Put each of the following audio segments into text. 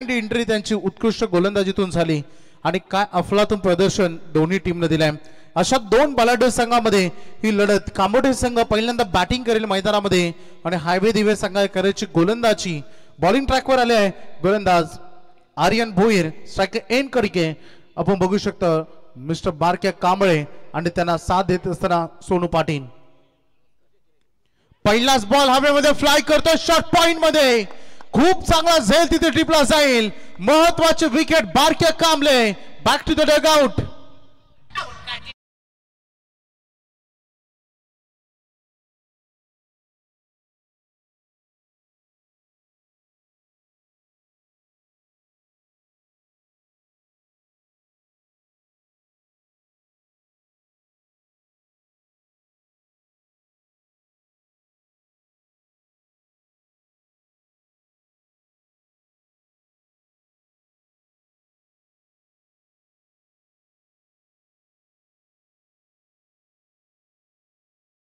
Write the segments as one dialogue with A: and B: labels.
A: Entry त्यांची उत्कृष्ट गोलंदाजीतून झाली आणि काय अफलातून प्रदर्शन दोन्ही टीमने दिले। अशा दोन बलाढ्य संघामध्ये ही लढत कामोठे संघ पहिल्यांदा बॅटिंग करेल मैदानामध्ये आणि हायवे दिवे संघ करायची गोलंदाजी। बॉलिंग ट्रॅकवर आले आहे गोलंदाज आर्यन भोईर, स्ट्राइक एंड कडके आपण बघू शकता मिस्टर बारक्या कांबळे आणि त्यांना साथ देत असताना सोनू पाटील। पहिलाच बॉल हवेमध्ये फ्लाय करतो, शॉट पॉइंट मध्ये खूप चांगला झेल तिथे टिपला जाईल। महत्वाचे wicket Barkya Kamble, back to the dugout.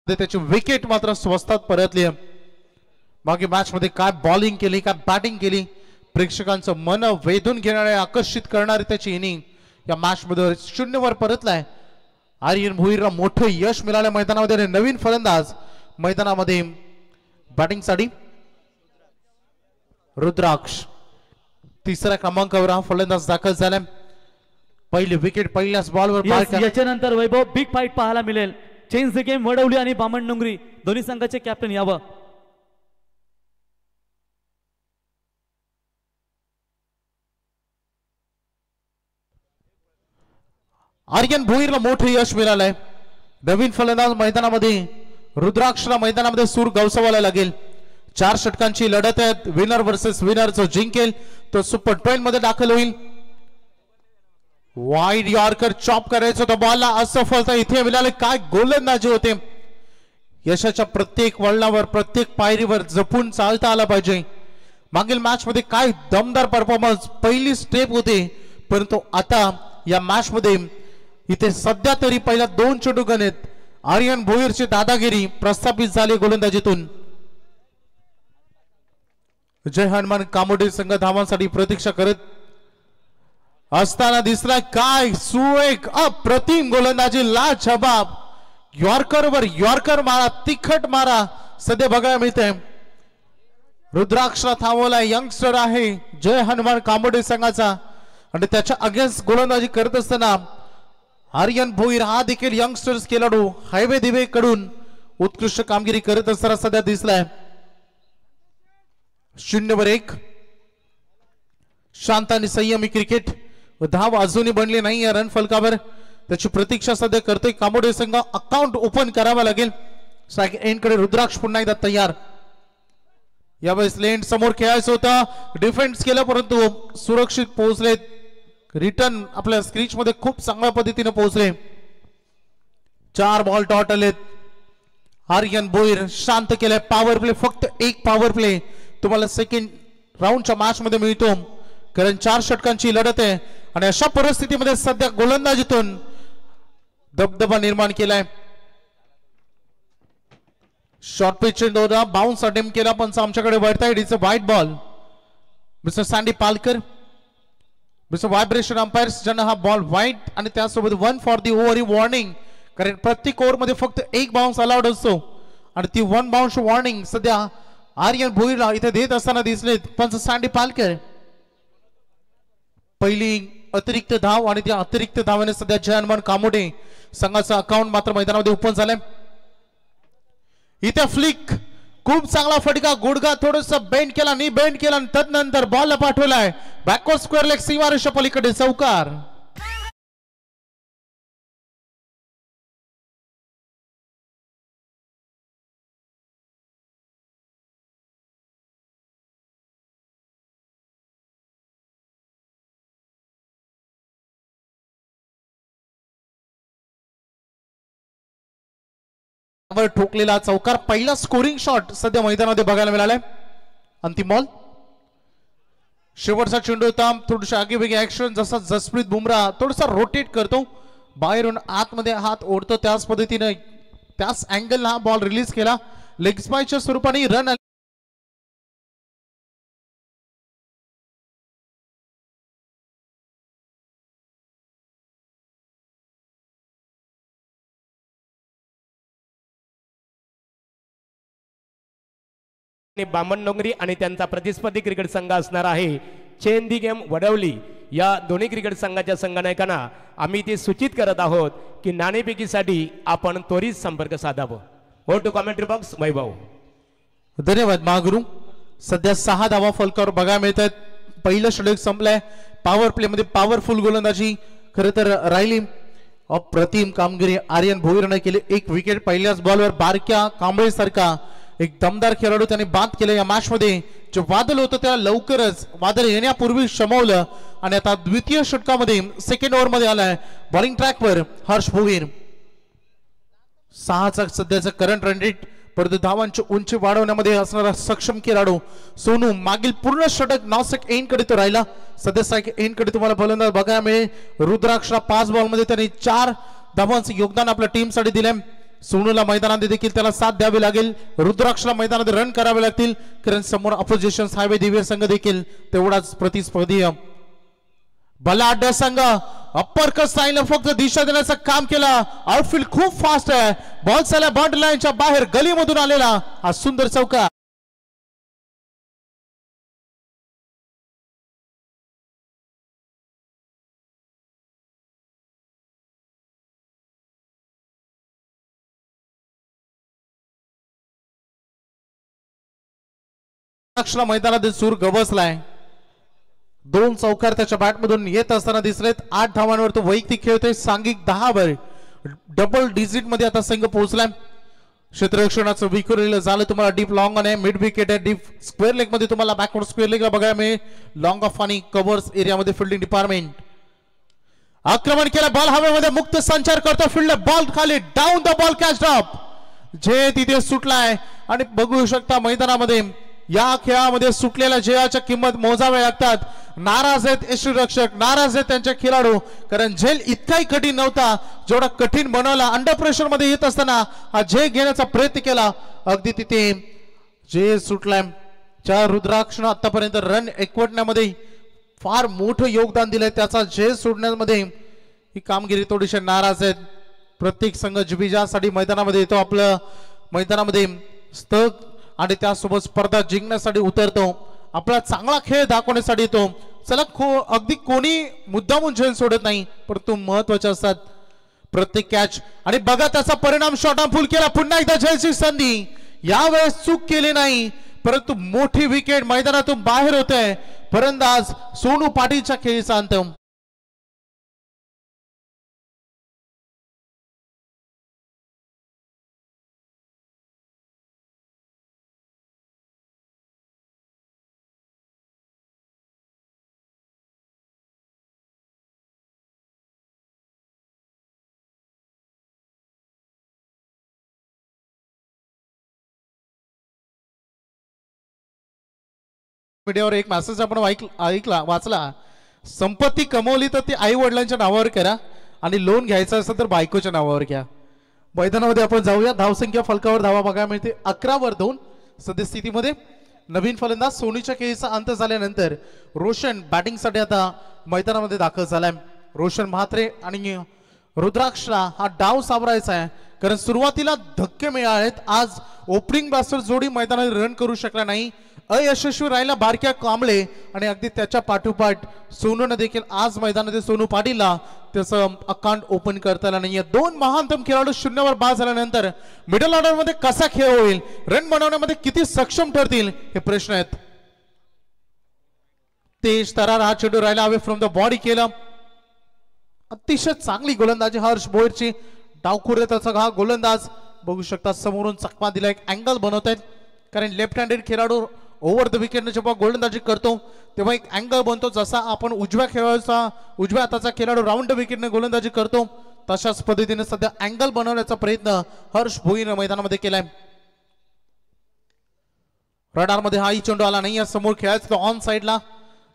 A: त्याची विकेट मात्र स्वस्तात परतली। मागे मॅच मध्ये काय बॉलिंग केली, काय बॅटिंग केली, प्रेक्षकांचं मन वेधून घेणारे आकर्षित करणारी त्याची इनिंग या मॅच मध्ये 0 वर परतलाय। आर्यन भोईरला मोठं यश मिळालं मैदानामध्ये। नवीन फलंदाज मैदानामध्ये बॅटिंग साठी रुद्राक्ष तिसऱ्या क्रमांकावर हा फलंदाज दाखल झालाय। पहिली विकेट पहिल्याच बॉलवर
B: याच्यानंतर वैभव बिग फाईट पाहायला मिळेल। चेंज द गेम वडवली आणि बामण डोंगरी दोन्ही संघाचे कॅप्टन यावं।
A: आर्यन भोईरला मोठं यश मिळालंय। नवीन फलंदाज मैदानामध्ये रुद्राक्षला मैदानामध्ये सूर गवसवायला लागेल। 4 षटकांची लढत आहे। विनर वर्सेस विनर जो जिंकेल तो सुपर 12 मध्ये दाखल होईल। वाईड यॉर्कर चॉप करायचं होतं बॉलला, असफलता इथे मिळाले। काय गोलंदाजी होते। यशाच्या प्रत्येक वळणावर प्रत्येक पायरीवर जपून चालता आला पाहिजे। मागील मॅच मध्ये काय दमदार परफॉर्मन्स, पहिली स्टेप होते, परंतु आता या मॅच मध्ये इथे सध्या तरी पहिल्या 2 चेंडू गणित आर्यन भोईरची दादागिरी प्रस्थापित झाली गोलंदाजीतून। जय हनुमान कामोडे संघ धावांसाठी प्रतीक्षा करत असताना दिसला। काय सुरेख अप्रतिम गोलंदाजी, लाजवाब यॉर्करवर यॉर्कर मारा, तिखट मारा सध्या बघायला मिळते। रुद्राक्षला थांबवला यंगस्टर आहे जय हनुमान कामोडे संघाचा आणि त्याच्या अगेन्स्ट गोलंदाजी करत असताना आर्यन भोईर हा देखील यंगस्टर्स खेळाडू हायवे दिवे कडून उत्कृष्ट कामगिरी करत असताना सध्या दिसलाय। 0 वर 1 शांत आणि संयमी क्रिकेट। धाव अजूनही बनली नाही या रन फलकावर, त्याची प्रतीक्षा सध्या करतोय कामोडे संघ। अकाउंट ओपन करावा लागेल। स्ट्राइक एंड कडे रुद्राक्ष पुन्हा एकदा तयार। यावेळेस लेंड समोर खेळायचं होतं, डिफेन्स केलं परंतु सुरक्षित पोहोचले। रिटर्न आपल्या स्क्रीच मध्ये खूप चांगल्या पद्धतीने पोहोचले। 4 बॉल डॉट आलेत। आर्यन भोईर शांत केलाय। पॉवर प्ले, फक्त 1 पॉवर प्ले तुम्हाला सेकंड राऊंडच्या मॅच मध्ये मिळतो, कारण 4 षटकांची लढत आहे आणि अशा परिस्थितीमध्ये सध्या गोलंदाजीतून दबदबा निर्माण केलाय। शॉर्ट पिच दोरा बाउन्स अटेम्प्ट केला पण आमच्याकडे वळताय। It's a white ball. Mister Sandy Palkar, mister vibration umpires ज्यांना हा बॉल व्हाईट आणि त्यासोबत 1 फॉर दी ओव्हर ही वॉर्निंग, कारण प्रत्येक ओव्हर मध्ये फक्त 1 बाउन्स अलाउड असतो आणि ती 1 बाउन्स वॉर्निंग सध्या आर्यन भोईरला इथे देत असताना दिसले पंच सँडी पालकर। पहिली अतिरिक्त धाव आणि त्या अतिरिक्त धावाने सध्या जय हनुमान कामोडे संघाचा अकाउंट मात्र मैदानामध्ये ओपन झालाय। इथे फ्लिक खूप चांगला फटका, गुडघा थोडस बेंड केला, नी बेंड केला आणि तदनंतर बॉलला पाठवलाय बॅकवर्ड स्क्वेअर लेग सीमारेषा पलीकडे चौकार। ठोकलेला चौकार, पहिला स्कोरिंग शॉट सध्या मैदानामध्ये बघायला मिळालाय। अंतिम बॉल, शेवटचा चेंडू होता। थोडीशी आगीवेगी ऍक्शन, जसा जसप्रीत बुमराह थोडासा रोटेट करतो, बाहेरून आतमध्ये हात ओढतो, त्याच पद्धतीने त्याच अँगलला हा बॉल रिलीज केला। लेग स्पाइकच्या स्वरूपाने रन
C: आणि बामणडोंगरी आणि त्यांचा प्रतिस्पर्धी क्रिकेट संघ असणार आहे चेन दी गेम वडवली या दोन्ही क्रिकेट संघाच्या संघनायकांना आम्ही ते सूचित करत आहोत की नाणेफेकीसाठी आपण त्वरित संपर्क साधावा. हो टू कॉमेंट्री बॉक्स वैभव.
A: धन्यवाद महागुरु. सध्या 6 धावा फलकावर बघायला मिळत आहेत. पहिलं षटक संपलंय. पॉवर प्ले मध्ये पॉवरफुल गोलंदाजी खरं तर राहिली. अप्रतिम कामगिरी आर्यन भोईरने केली. एक विकेट पहिल्याच बॉलवर बारक्या कांबळे सारखा एक दमदार खेळाडू त्याने बाद केलं. या मॅच मध्ये जे वादळ होतं त्याला लवकरच वादळ येण्यापूर्वी शमवलं आणि आता द्वितीय षटकामध्ये सेकंड ओव्हर मध्ये आलाय. बॉलिंग ट्रॅकवर हर्ष भोईर. 6चा सध्याचा करंट रन रेट परंतु धावांची उंची वाढवण्यामध्ये असणारा सक्षम खेळाडू सोनू मागील पूर्ण षटक नासिक एंड कडे तो राहिला. सध्या एंड कडे तुम्हाला फलंदाज बघायला मिळेल. रुद्राक्षला 5 बॉल मध्ये त्यांनी 4 धावांचं योगदान आपल्या टीम साठी दिले. सोनूला मैदानात देखील त्याला साथ द्यावी लागेल. रुद्राक्षला मैदानात रन करावे लागतील कारण समोर अपोजिशन हायवे दिव्य संघ देखील तेवढाच प्रतिस्पर्धी. बलाढ्य संघ अप्पर कट स्टाईलने फक्त दिशा देण्याचं काम केलं. आउटफील्ड खूप फास्ट आहे. बॉल चालला बाउंड्री लाईनच्या बाहेर गलीमधून आलेला हा सुंदर चौका. मैदानात सूर गवसलाय. 2 चौकार त्याच्या बॅटमधून येत असताना दिसलेत. 8 धावांवर तो वैयक्तिक खेळतोय. सांघिक 10 वर डबल डिजिट मध्ये आता संघ पोहोचलाय. क्षेत्ररक्षणाचं विखुरलेलं झालं. तुम्हाला डीप लॉंग आणि मिड विकेट आहे. डीप स्क्वेअर लेग मध्ये तुम्हाला बॅकवर्ड स्क्वेअर लेगला बघायला मिळेल. लॉंग ऑफ आणि कव्हर्स एरियामध्ये फिल्डिंग डिपार्टमेंट आक्रमण केलं. बॉल हवेमध्ये मुक्त संचार करतो. फिल्डर बॉल खाली down the ball catch drop जे तिथे सुटलाय आणि बघू शकता मैदानामध्ये या खेळामध्ये सुटलेल्या झेलाच्या किंमत मोजाव्या लागतात. नाराज आहेत यष्टीरक्षक, नाराज आहेत त्यांचे खेळाडू कारण झेल इतकाही कठीण नव्हता जेवढा कठीण बनवला. अंडर प्रेशर मध्ये येत असताना हा झेल घेण्याचा प्रयत्न केला. अगदी तिथे झेल सुटलाय. ज्या रुद्राक्षनं आतापर्यंत रन एकवटण्यामध्ये फार मोठं योगदान दिलंय त्याचा झेल सोडण्यामध्ये ही कामगिरी थोडीशी नाराज आहेत. प्रत्येक संघ जिबिजासाठी मैदानामध्ये येतो. आपलं मैदानामध्ये स्थग आणि त्यासोबत स्पर्धा जिंकण्यासाठी उतरतो. आपला चांगला खेळ दाखवण्यासाठी येतो. चला अगदी कोणी मुद्दामून झेल सोडत नाही परंतु महत्वाचे असतात प्रत्येक कॅच. आणि बघा त्याचा परिणाम. शॉट ऑन फुल केला. पुन्हा एकदा झेलची संधी. यावेळेस चूक केली नाही परंतु मोठी विकेट मैदानातून बाहेर होते. फलंदाज सोनू पाटीलच्या खेळीचा अंत. मीडियावर एक मेसेज आपण वाचला. संपत्ती कमवली तर ती आई वडिलांच्या नावावर करा आणि लोन घ्यायचं असेल तर बायकोच्या नावावर घ्या. मैदानामध्ये आपण जाऊया. धावसंख्या फलकावर धावा बघायला मिळते 11-2 सद्यस्थितीमध्ये. नवीन फलंदाज सोनीच्या खेळीचा अंत झाल्यानंतर रोशन बॅटिंगसाठी आता मैदानामध्ये दाखल झालाय. रोशन म्हात्रे आणि रुद्राक्षला हा डाव सावरायचा आहे कारण सुरुवातीला धक्के मिळालेत. आज ओपनिंग बॅट्समन जोडी मैदानात रन करू शकला नाही. अयशस्वी राहिला बारक्या कांबळे आणि अगदी त्याच्या पाठोपाठ सोनूने देखील आज मैदानात सोनू पाटीलला त्याचं अकाउंट ओपन करता आलं नाहीये. 2 महानतम खेळाडू 0वर बाद झाल्यानंतर मिडल ऑर्डर मध्ये कसा खेळ होईल, रन बनवण्यामध्ये किती सक्षम ठरतील हे प्रश्न आहेत. तेज तरार हा चेंडू राहिला अवे फ्रॉम द बॉडी केलं. अतिशय चांगली गोलंदाजी हर्ष भोईरची. डावखुर्याचा हा गोलंदाज बघू शकता समोरून चकमा दिला. एक अँगल बनवत आहेत कारण लेफ्ट हँडेड खेळाडू ओव्हर द विकेट जेव्हा गोलंदाजी करतो तेव्हा एक अँगल बनतो. जसा आपण उजव्या हाताचा खेळाडू राऊंड विकेटने गोलंदाजी करतो तशाच पद्धतीने सध्या अँगल बनवण्याचा प्रयत्न हर्ष भोईरने मैदानामध्ये केलाय. रडार मध्ये हाही चेंडू आला नाही. समोर खेळायचं ऑन साइडला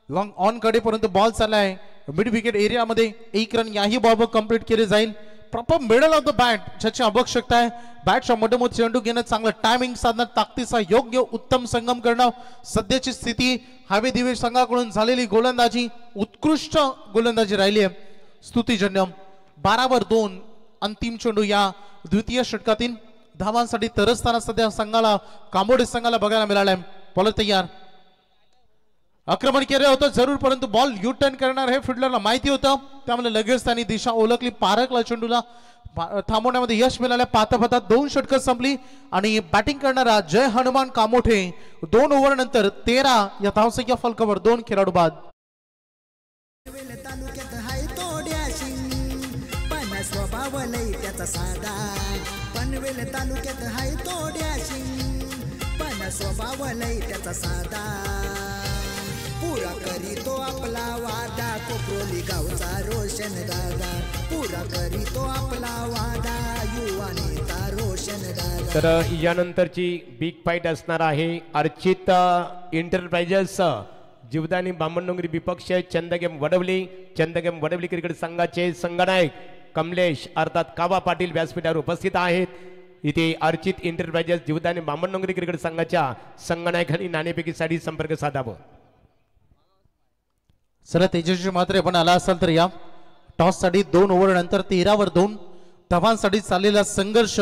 A: लॉंग ऑन कडे परंतु बॉल चाललाय मिड विकेट एरियामध्ये. 1 रन याही बॉल कंप्लीट केले जाईल. Proper middle of the bat ज्याची आवश्यकता आहे. बॅटच्या मधोमध चेंडू घेणं, चांगलं टायमिंग साधणं, ताकदीचा योग्य उत्तम संगम करणं. सध्याची स्थिती हवे दिवे संघाकडून झालेली गोलंदाजी उत्कृष्ट गोलंदाजी राहिली आहे. स्तुतीजन्य. 12-2 अंतिम चेंडू या द्वितीय षटकातील. धावांसाठी तरसताना सध्या संघाला कामोडे संघाला बघायला मिळालाय. बॉलर तयार, आक्रमण केलं होतं जरूर, परंतु बॉल यू टर्न करणार हे फिल्डरला माहिती होतं, त्यामुळे लगेच त्यांनी दिशा ओळखली. पारखला चेंडूला थांबवण्यामध्ये यश मिळालं. पाहता पाहता 2 षटकं संपली आणि बॅटिंग करणारा जय हनुमान कामोठे 2 ओव्हर नंतर 13 या धावसंख्या फलकावर 2 खेळाडू बाद.
D: तालुक्यात हाय तोड्याशी पण स्वभाव लई त्याचा साधा. पनवेल तालुक्यात हाय तोड्याशी पण स्वभाव लई त्याचा साधा. पुरा करीतो आपला वादा कोपरोली गावचा रोशन दादा. पुरा करीतो आपला वादा युवा नेता रोशन दादा.
C: तर यानंतरची बिग फाईट असणार आहे अर्चित एंटरप्राइजेस जीवदानी बामणडोंगरी विपक्ष चंदगेम वडवली. चंदगेम वडवली क्रिकेट संघाचे संघनायक कमलेश अर्थात कावा पाटील व्यासपीठावर उपस्थित आहेत. इथे अर्चित एंटरप्राइजेस जीवदानी बामणडोंगरी क्रिकेट संघाच्या संघनायकांनी नाणेफेकीसाठी संपर्क साधावा.
A: सर तेजस्वी मात्र पण आला असाल तर या टॉस साठी 2 ओव्हर नंतर 13 वर 2 धावांसाठी चाललेला संघर्ष,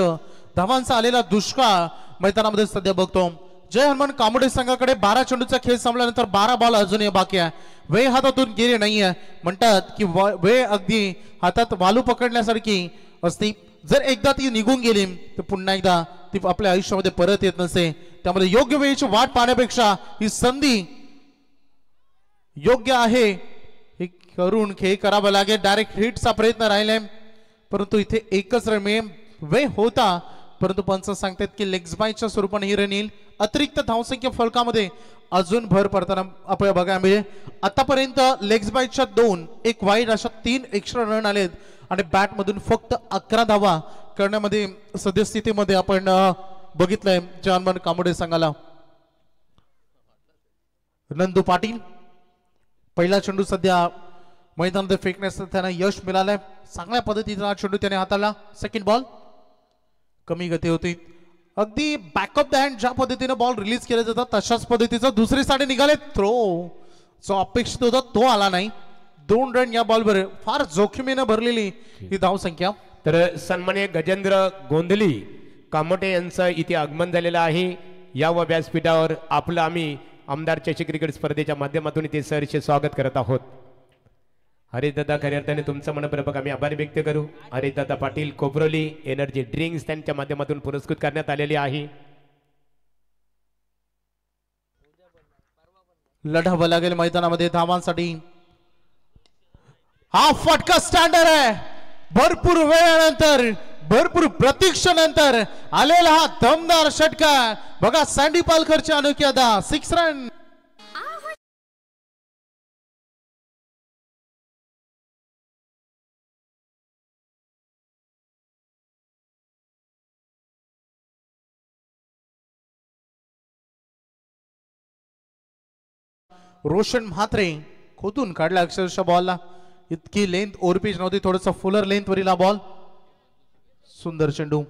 A: धावांचा आलेला दुष्काळ मैदानामध्ये सध्या बघतो. जय हनुमान कामोडे संघाकडे 12 चेंडूचा खेळ संपल्यानंतर 12 बॉल अजूनही बाकी आहे. वेळ हातातून गेली नाहीये. म्हणतात की वेळ अगदी हातात वालू पकडण्यासारखी असते, जर एकदा ती निघून गेली तर पुन्हा एकदा ती आपल्या आयुष्यामध्ये परत येत नसे. त्यामुळे योग्य वेळेची वाट पाहण्यापेक्षा ही संधी योग्य आहे हे करून खेळ करावा लागेल. डायरेक्ट हिटचा प्रयत्न राहिलाय, परंतु इथे एकच रन मिळेल. वेळ होता, परंतु पंच सांगतात की लेग्स बायच्या स्वरूपाने ही रन येईल. अतिरिक्त धावसंख्या फलकामध्ये अजून भर पडताना आपल्याला बघायला मिळेल. आतापर्यंत लेग्स बायच्या 2, 1 वाईड अशा 3 एक्स्ट्रा रन आलेत आणि बॅट मधून फक्त 11 धावा करण्यामध्ये सद्यस्थितीमध्ये आपण बघितलंय जय हनुमान कामोडे संघाला. नंदू पाटील पहिला चेंडू सध्या मैदानात फेकण्यास त्यांना यश मिळालंय. चांगल्या पद्धतीचा चेंडू त्याने हाताळला. सेकंड बॉल कमी गती होती, अगदी बॅकअप द हँड ज्या पद्धतीने बॉल रिलीज केला जातात तशाच पद्धतीचा दुसरी साइड निघाले. थ्रो जो अपेक्षित होता तो आला नाही. 2 रन या बॉलवर, फार जोखमीने भरलेली ही धावसंख्या.
C: तर सन्माननीय गजेंद्र गोंधली कामोटे यांचं इथे आगमन झालेलं आहे. या व व्यासपीठावर आपलं आम्ही आमदार चषक क्रिकेट स्पर्धेच्या माध्यमातून इथे सहर्ष स्वागत करत आहोत. हरिदादा खऱ्या अर्थाने तुमचं मनपूर्वक आम्ही आभार व्यक्त करू. हरिदादा पाटील कोपरोली एनर्जी ड्रिंक्स त्यांच्या माध्यमातून पुरस्कृत करण्यात आलेली आहे.
A: लढावं लागेल मैदानामध्ये धावांसाठी. हा फटका स्टँडर्ड आहे. भरपूर वेळानंतर, भरपूर प्रतीक्षेनंतर आलेला हा दमदार षटकार बघा. सँडी पालकरची अनोखी अदा. 6 रन. रोशन म्हात्रे खोदून काढला अक्षरशः बॉलला. इतकी लेंथ ओव्हरपिच नव्हती, थोडस फुलर लेंथ वरील बॉल. सुंदर चेंडू.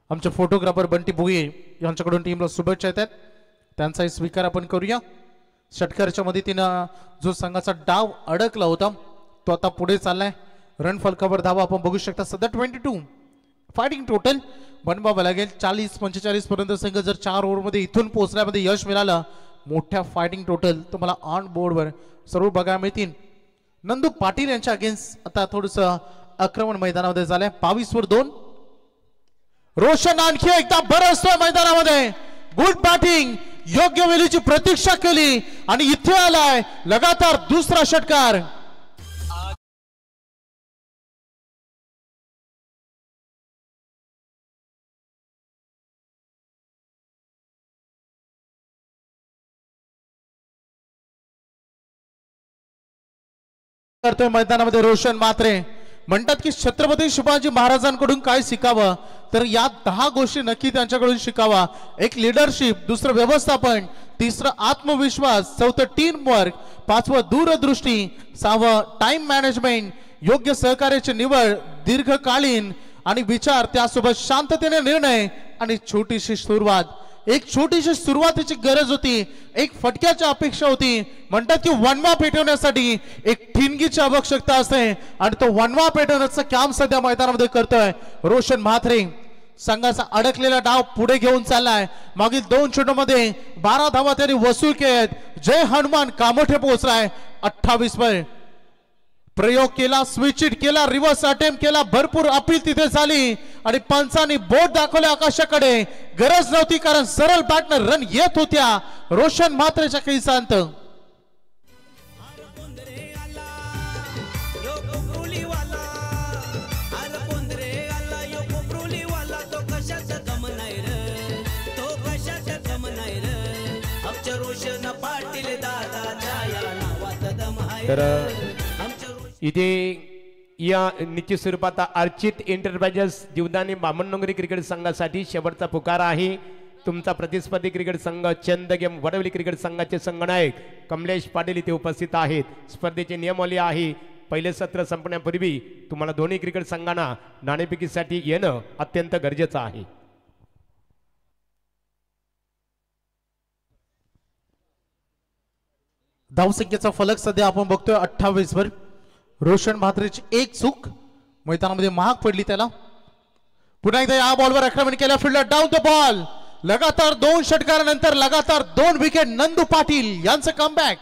A: आमचे फोटोग्राफर बंटी भुगे यांच्याकडून टीमला शुभेच्छा येतात, त्यांचाही स्वीकार आपण करूया. षटकाराच्या मदतीनं जो संघाचा डाव अडकला होता तो आता पुढे चाललाय. रन फलकावर धावा आपण बघू शकता. सध्या 22 फायटिंग टोटल बनवावं लागेल. 40-45 पर्यंत संघ जर 4 ओव्हर मध्ये इथून पोहोचण्यामध्ये यश मिळालं, मोठ्या फायटिंग टोटल तुम्हाला ऑन बोर्डवर सर्व बघायला मिळतील. नंदू पाटील यांच्या अगेन्स्ट आता थोडस आक्रमण मैदानामध्ये झालंय. 22 वर 2. रोशन आणखी एकदा बरसतोय मैदानामध्ये. गुड बॅटिंग, योग्य वेळेची प्रतीक्षा केली आणि इथे आलाय लगातार दुसरा षटकार. करतोय मैदानामध्ये रोशन म्हात्रे. म्हणतात की छत्रपती शिवाजी महाराजांकडून काय शिकावं, तर या 10 गोष्टी नक्की त्यांच्याकडून शिकावा. एक लीडरशिप, दुसरं व्यवस्थापन, तिसरं आत्मविश्वास, चौथं टीम वर्क, 5वं दूरदृष्टी, 6वं टाइम मॅनेजमेंट, योग्य सहकार्याची निवड, दीर्घकालीन आणि विचार, त्यासोबत शांततेने निर्णय आणि छोटीशी सुरुवात. एक छोटीशी सुरुवातीची गरज होती, एक फटक्याची अपेक्षा होती. म्हणतात की वनवा पेटवण्यासाठी एक ठिणगीची आवश्यकता असते आणि तो वनवा पेटवण्याचं काम सध्या मैदानामध्ये करतोय रोशन म्हात्रे. संघाचा अडकलेला डाव पुढे घेऊन चाललाय. मागील 2 चेंडूमध्ये 12 धावा त्यांनी वसूल केल्यात. जय हनुमान कामोठे पोहोचलाय 28 वर. प्रयोग केला, स्विच इट केला, रिव्हर्स अटेम्प्ट केला, भरपूर अपील तिथे झाली आणि पंचांनी बोट दाखवले आकाशाकडे. गरज नव्हती कारण सरळ बॅटनं रन येत होत्या रोशन म्हात्रेच्या खिसांत.
C: तर इथे या निश्चित स्वरूपात अर्चित एंटरप्राइजेस जीवदानी बामणडोंगरी क्रिकेट संघासाठी शेवटचा पुकार आहे. तुमचा प्रतिस्पर्धी क्रिकेट संघ चंदगेम वडवली क्रिकेट संघाचे संघनायक कमलेश पाटील इथे उपस्थित आहेत. स्पर्धेची नियमावली आहे, पहिले सत्र संपण्यापूर्वी तुम्हाला दोन्ही क्रिकेट संघांना नाणेफेकीसाठी येणं अत्यंत गरजेचं आहे.
A: धावसंख्येचा फलक सध्या आपण बघतोय 28 वर. रोशन म्हात्रेची एक चूक मैदानामध्ये महाग पडली त्याला. पुन्हा एकदा या बॉलवर आक्रमण केलं, फिल्डर डाऊन द बॉल. लगातार 2 षटकारानंतर लगातार 2 विकेट नंदू पाटील यांचं कमबॅक.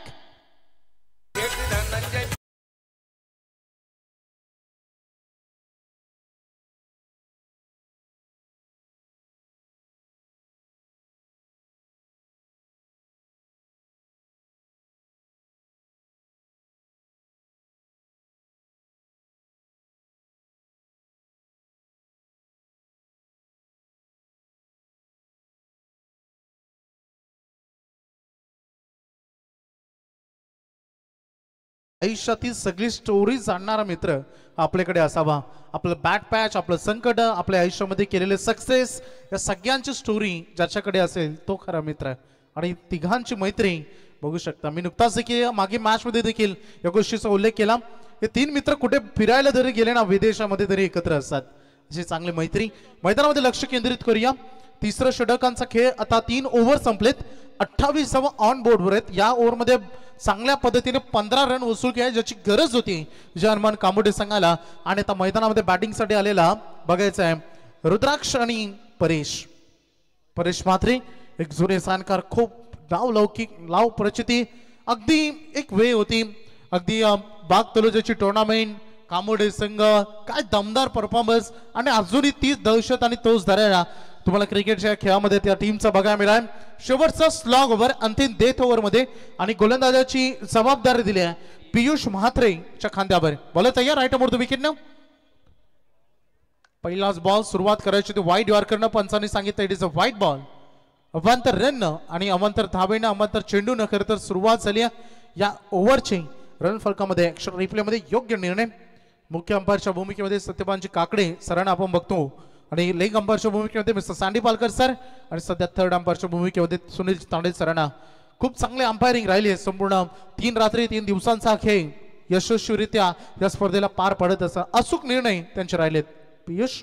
A: आयुष्यातील सगळी स्टोरी जाणणारा मित्र आपल्याकडे असावा. आपलं बॅट पॅच, आपलं संकट, आपल्या आयुष्यामध्ये केलेले सक्सेस, या सगळ्यांची स्टोरी ज्याच्याकडे असेल तो खरा मित्र. आणि तिघांची मैत्री बघू शकता. मी नुकताच देखील मागे मॅच मध्ये देखील या गोष्टीचा उल्लेख केला. हे 3 मित्र कुठे फिरायला जरी गेले ना, विदेशामध्ये तरी एकत्र असतात. अशी चांगली मैत्री. मैदानामध्ये लक्ष केंद्रित करूया. तिसरं षटकांचा खेळ आता 3 ओव्हर संपलेत. 28 धावा ऑन बोर्डवर आहेत. या ओव्हरमध्ये चांगल्या पद्धतीने 15 रन वसूल केले, ज्याची गरज होती जय हनुमान कामोठे संघाला. आणि आता मैदानामध्ये बॅटिंगसाठी आलेला बघायचं आहे रुद्राक्ष आणि परेश म्हात्रे. एक जुने जाणकार, खूप लौकिक लाव प्रचिती. अगदी एक वेळ होती, अगदी बाग तलोजाची टुर्नामेंट, कामोठे संघ, काय दमदार परफॉर्मन्स आणि अजूनही तीच दहशत आणि तोच धरायला तुम्हाला क्रिकेटच्या खेळामध्ये त्या टीमचा बघायला मिळाला. शेवटचा स्लॉग ओव्हर अंतिम डेथ ओव्हर मध्ये आणि गोलंदाजाची जबाबदारी दिली आहे पियुष म्हात्रेच्या खांद्यावर. बॉलर तयार, राईट मोर द विकेट ना. पहिलाच बॉल सुरुवात करायची होती वाईड यॉर्करनं. पंचांनी सांगितलं it is a wide ball. अवांतर रन आणि अवांतर धावेनं, अवांतर चेंडून खरं तर सुरुवात झाली या ओव्हरची. रन फलकामध्ये ऍक्शन रिप्लेमध्ये योग्य निर्णय. मुख्य अंपायरच्या भूमिकेमध्ये सत्यपानजी काकडे सरांना आपण बघतो आणि leg अंपायरच्या भूमिकेमध्ये mister Sandy Palkar sir आणि सध्या थर्ड अंपायरच्या भूमिकेमध्ये सुनील तांडे सरांना. खूप चांगले अंपायरिंग राहिली आहे. संपूर्ण 3 रात्री 3 दिवसांचा खेळ यशस्वीरित्या या स्पर्धेला पार पडत असा अचूक निर्णय त्यांचे राहिलेत. पियुष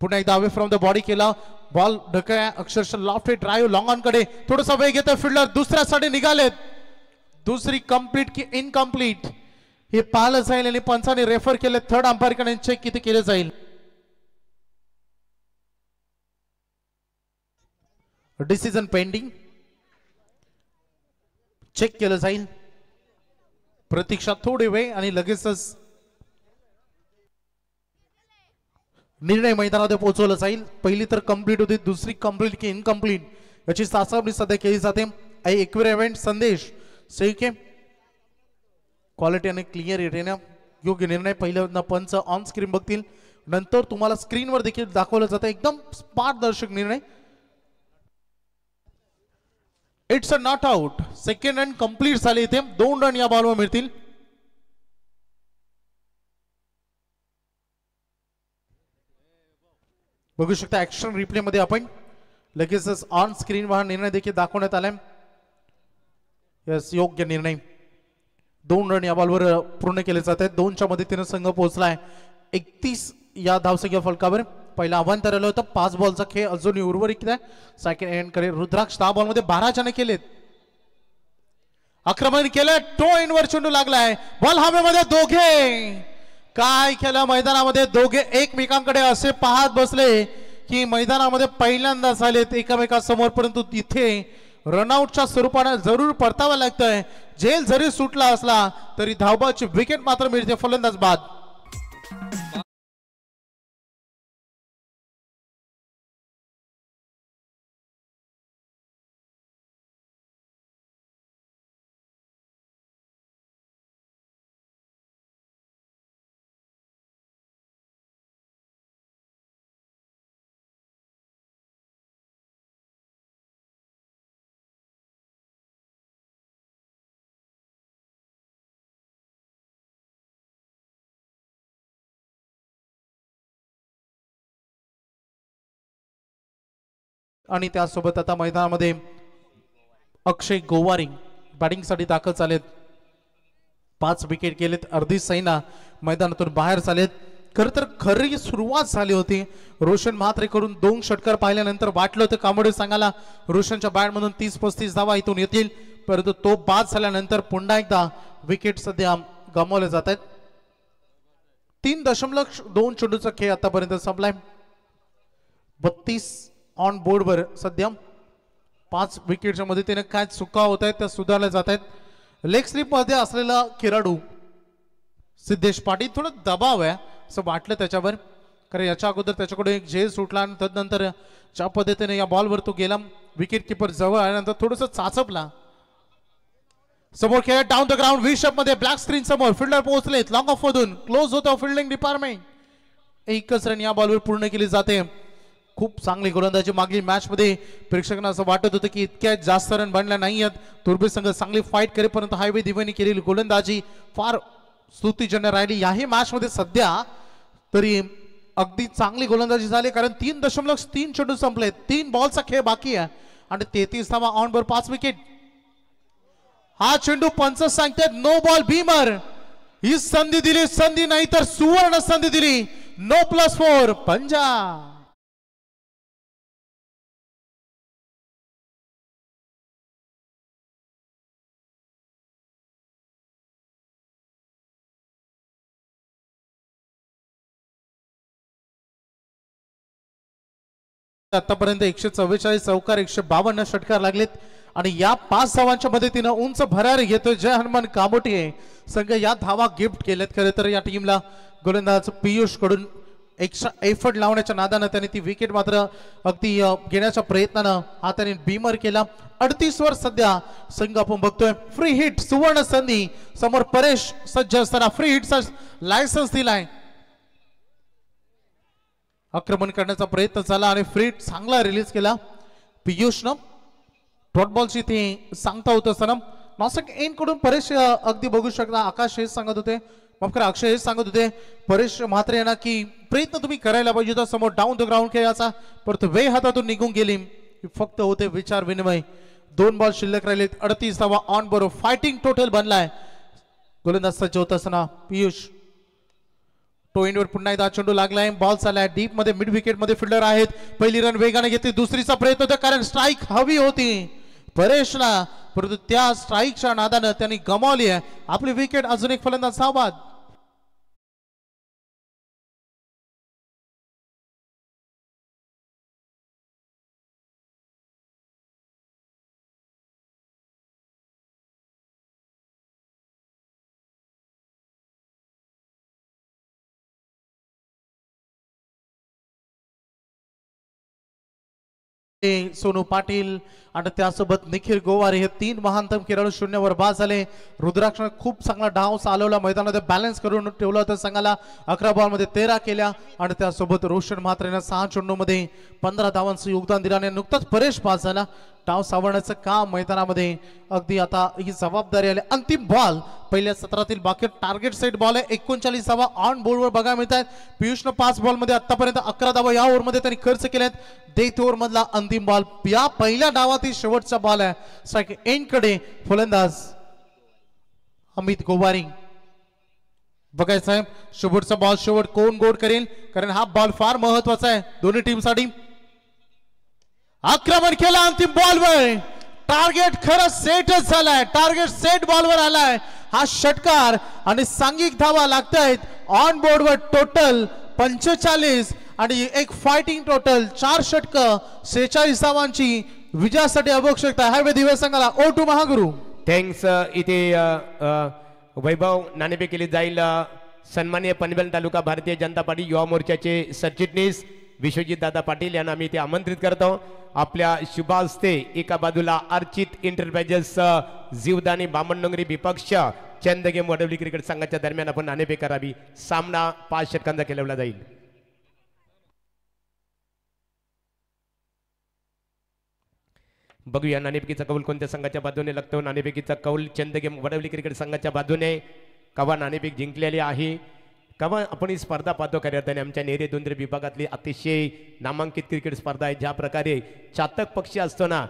A: पुन्हा एकदा अवे फ्रॉम द बॉडी केला, बॉल ढकल्या अक्षरशः लॉफ्ट ड्राईव्ह लॉंग ऑन कडे थोडासा वेग घेतो फिल्डर, दुसऱ्यासाठी निघालेत. दुसरी कंप्लीट की इनकम्प्लीट हे पाहिलं जाईल आणि पंचाने रेफर केले. थर्ड अंपायर कडे चेक किती केले जाईल. डिसिजन पेंडिंग, चेक केलं जाईल. प्रतीक्षा थोडी वेळ आणि लगेचच निर्णय मैदानामध्ये पोहोचवला जाईल. पहिली तर कंप्लीट होती, दुसरी कंप्लीट की इनकम्प्लीट याची चाचपणी सध्या केली जाते. इक्विव्हॅलेंट संदेश सैके क्वालिटी आणि क्लिअर येणे योग्य निर्णय. पहिल्यांदा पंच ऑन स्क्रीन बघतील, नंतर तुम्हाला स्क्रीनवर देखील दाखवलं जातं. एकदम पारदर्शक निर्णय. It's a not out. Second run complete झाले. इथे 2 रन या बॉलवर मिळतील. बघू शकता ऍक्शन रिप्ले मध्ये आपण लगेचच ऑन स्क्रीन वर निर्णय देखील दाखवण्यात आलाय. यस, योग्य निर्णय. 2 रन या बॉलवर पूर्ण केले जात आहेत. 2च्या मदतीने संघ पोहोचलाय 31 या धावसंख्या फलकावर. पहिलं आव्हान ठरवलं होतं 5 बॉलचा खेळ अजूनही उर्वरित आहे. सेकंड एंड कडे रुद्राक्ष 10 बॉलमध्ये 12 चेंडू केलेत. आक्रमण केलं, टो इन वर चेंडू लागलाय, बॉल हवेमध्ये, दोघे काय केलं मैदानामध्ये, दोघे एकमेकांकडे असे पाहत बसले की मैदानामध्ये पहिल्यांदा झालेत एकमेकांसमोर, परंतु तिथे रनआउटच्या स्वरूपाने जरूर परतावं लागतंय. जेल जरी सुटला असला तरी धावबाची विकेट मात्र मिळते फलंदाज बाद. आणि त्यासोबत आता मैदानामध्ये अक्षय गोवारी बॅटिंग साठी दाखल झालेत. 5 विकेट गेलेत. अर्धी सैना मैदानातून बाहेर झालेत. खर तर खरी सुरुवात झाली होती. रोशन म्हात्रे कडून 2 षटकार पाहिल्यानंतर वाटलं होतं कामोडे संघाला रोशनच्या बॅट मधून 30-35 धावा इथून येतील, परंतु तो बाद झाल्यानंतर पुन्हा एकदा विकेट सध्या गमावले जात आहेत. 3.2 चेंडूचा खेळ आतापर्यंत संपलाय. 32 ऑन बोर्ड वर सध्या 5 विकेटच्या मदतीने काय चुका होत आहेत त्या सुधारल्या जात आहेत. लेग स्लिप मध्ये असलेला खेळाडू सिद्धेश पाटील थोडं दबाव आहे असं वाटलं त्याच्यावर, कारण याच्या अगोदर त्याच्याकडे एक झेल सुटला आणि तदनंतर ज्या पद्धतीने या बॉलवर तो गेला विकेट किपर जवळ आल्यानंतर थोडस चाचपला. समोर खेळ down the ground V shape मध्ये ब्लॅक स्क्रीन समोर फिल्डर पोहोचलेत. लॉंग ऑफ मधून क्लोज होतं फिल्डिंग डिपार्टमेंट. एकच रन या बॉलवर पूर्ण केली जाते. खूप चांगली गोलंदाजी मागील मॅच मध्ये प्रेक्षकांना असं वाटत होतं की इतक्या जास्त रन बनल्या नाही आहेत. तुर्बे संघ चांगली फाईट करे, परंतु हायवे दिव्यानी केलेली गोलंदाजी फार स्तुतीजन्य राहिली. याही मॅच मध्ये सध्या तरी अगदी चांगली गोलंदाजी झाली, कारण 3.3 चेंडू संपले. 3 बॉलचा खेळ बाकी आहे आणि 33 धावा ऑन वर 5 विकेट. हा चेंडू पंच सांगतात नो बॉल भीमर. ही संधी दिली, संधी नाही तर सुवर्ण संधी दिली. नो +4 पंजाब. आतापर्यंत 144 चौकार 152 षटकार लागलेत आणि या 5 धावांच्या मदतीने उंच भरारी घेतोय जय हनुमान कामोटे संघ. या धावा गिफ्ट केलेत. खरे तर या टीमला गोलंदाज पियुष कडून एक्स्ट्रा एफर्ट लावण्याच्या नादानं त्यांनी ती विकेट मात्र अगदी घेण्याच्या प्रयत्नानं हा त्यांनी बीमर केला. 38 वर सध्या संघ आपण बघतोय. फ्री हिट सुवर्ण संधी समोर परेश सज्ज असताना फ्री हिटचा लायसन्स दिलाय. आक्रमण करण्याचा प्रयत्न झाला आणि फ्री चांगला रिलीज केला पियुषनं. डॉट बॉलची ती सांगता होत असताना नासिक एन कडून परेश अगदी बघू शकता. आकाश हेच सांगत होते, माफ करा अक्षय हेच सांगत होते परेश म्हात्रे यांना की प्रयत्न तुम्ही करायला पाहिजे होता समोर डाऊन द ग्राउंड खेळाचा, परंतु वेळ हातातून निघून गेली. फक्त होते विचार विनिमय. 2 बॉल शिल्लक राहिलेत. 38 धावा ऑन बरोबर फायटिंग टोटल बनलाय. गोलंदाज सज्ज होत असताना पियुष टोइनवर पुन्हा एकदा चेंडू लागलाय. बॉल चाललाय डीप मध्ये. मिड विकेट मध्ये फिल्डर आहेत. पहिली रन वेगाने घेतली. दुसरीचा प्रयत्न होता कारण स्ट्राईक हवी होती परेशला, परंतु त्या स्ट्राईकच्या नादानं त्यांनी गमावली आहे आपली विकेट. अजून एक फलंदाज सावध. सोनू पाटील आणि त्यासोबत निखिल गोवारे हे 3 महानतम खेळाडू 0 वर बाद झाले. रुद्राक्षने खूप चांगला डाव चालवला. मैदानामध्ये बॅलन्स करून ठेवला होता संघाला. 11 बॉल मध्ये 13 केल्या आणि त्यासोबत रोशन म्हात्रेने 6 चेंडूमध्ये 15 धावांचं योगदान दिल्याने नुकताच परेश बाद झाला. डाव सावरण्याचं काम मैदानामध्ये अगदी आता ही जबाबदारी आली. अंतिम बॉल पहिल्या सत्रातील बाकी टार्गेट सेट बॉल आहे. 39 धावा ऑन बोर्डवर बघायला मिळत आहेत. पियुषनं 5 बॉल मध्ये आतापर्यंत 11 धावा या ओव्हर मध्ये त्यांनी खर्च केल्यात. डेथ ओव्हर मधला अंतिम बॉल या पहिल्या डावातील शेवटचा बॉल आहे. स्ट्राईक एंड कडे फलंदाज अमित गोवारी. बघायचं आहे शेवटचा बॉल शेवट कोण गोड करेल, कारण हा बॉल फार महत्वाचा आहे दोन्ही टीमसाठी. आक्रमण केला अंतिम बॉलवर, टार्गेट खरं सेटच झालाय, टार्गेट सेट बॉलवर आलाय हा षटकार आणि सांघिक धावा लागतायत. ऑन बोर्डवर टोटल 45 आणि एक फायटिंग टोटल 4 षटकं 46 धावांची विजयासाठी आवश्यकता आहे दिव्य संघाला. O two Mahaguru.
C: थँक्स. इथे वैभव नाणेफे केली जाईल. सन्माननीय पनवेल तालुका भारतीय जनता पार्टी युवा मोर्चाचे सरचिटणीस विश्वजित दादा पाटील यांना आम्ही इथे आमंत्रित करतो. आपल्या शुभ हस्ते एका बाजूला अर्चित एंटरप्राइजेस जीवदानी बामणडोंगरी विपक्ष चंद गेम वडवली क्रिकेट संघाच्या दरम्यान आपण नाणेफे करावी. सामना 5 षटकांचा खेळवला जाईल. बघूया नाणेफेकीचा कौल कोणत्या संघाच्या बाजूने लागतो. नाणेफेकीचा कौल चंद गेम वडवली क्रिकेट संघाच्या बाजूने. कवा नाणेफेक जिंकलेली आहे. कवा आपण ही स्पर्धा पाहतो खऱ्या अर्थाने आमच्या नेरे दोंदरे विभागातली अतिशय नामांकित क्रिकेट स्पर्धा आहे. ज्या प्रकारे चातक पक्षी असतो ना,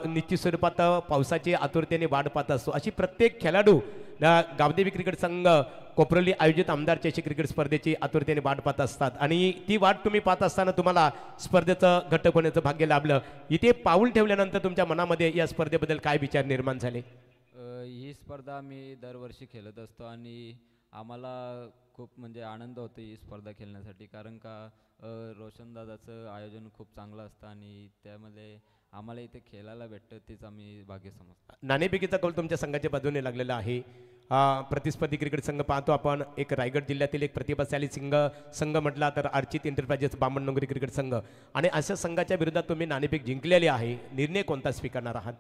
C: निश्चित स्वरूपात पावसाची आतुरतेने वाट पाहत असतो, अशी प्रत्येक खेळाडू गावदेवी क्रिकेट संघ कोपरोली आयोजित आमदार चषक क्रिकेट स्पर्धेची आतुरतेने वाट पाहत असतात. आणि ती वाट तुम्ही पाहत असताना तुम्हाला स्पर्धेचं घटक होण्याचं भाग्य लाभलं. इथे पाऊल ठेवल्यानंतर तुमच्या मनामध्ये या स्पर्धेबद्दल काय विचार निर्माण झाले?
E: ही स्पर्धा आम्ही दरवर्षी खेळत असतो आणि आम्हाला खूप म्हणजे आनंद होतो ही स्पर्धा खेळण्यासाठी, कारण का रोशनदादाचं आयोजन खूप चांगलं असतं आणि त्यामध्ये आम्हाला इथे खेळायला भेटतं, तेच आम्ही भाग्य समजतो.
C: नाणेफेकीचा कौल तुमच्या संघाच्या बाजूने लागलेला आहे. प्रतिस्पर्धी क्रिकेट संघ पाहतो आपण. एक रायगड जिल्ह्यातील एक प्रतिभाशाली संघ म्हटला तर अर्चित एंटरप्राइजेस बामणडोंगरी क्रिकेट संघ, आणि अशा संघाच्या विरोधात तुम्ही नाणेफेक जिंकलेले आहे. निर्णय कोणता स्वीकारणार आहात?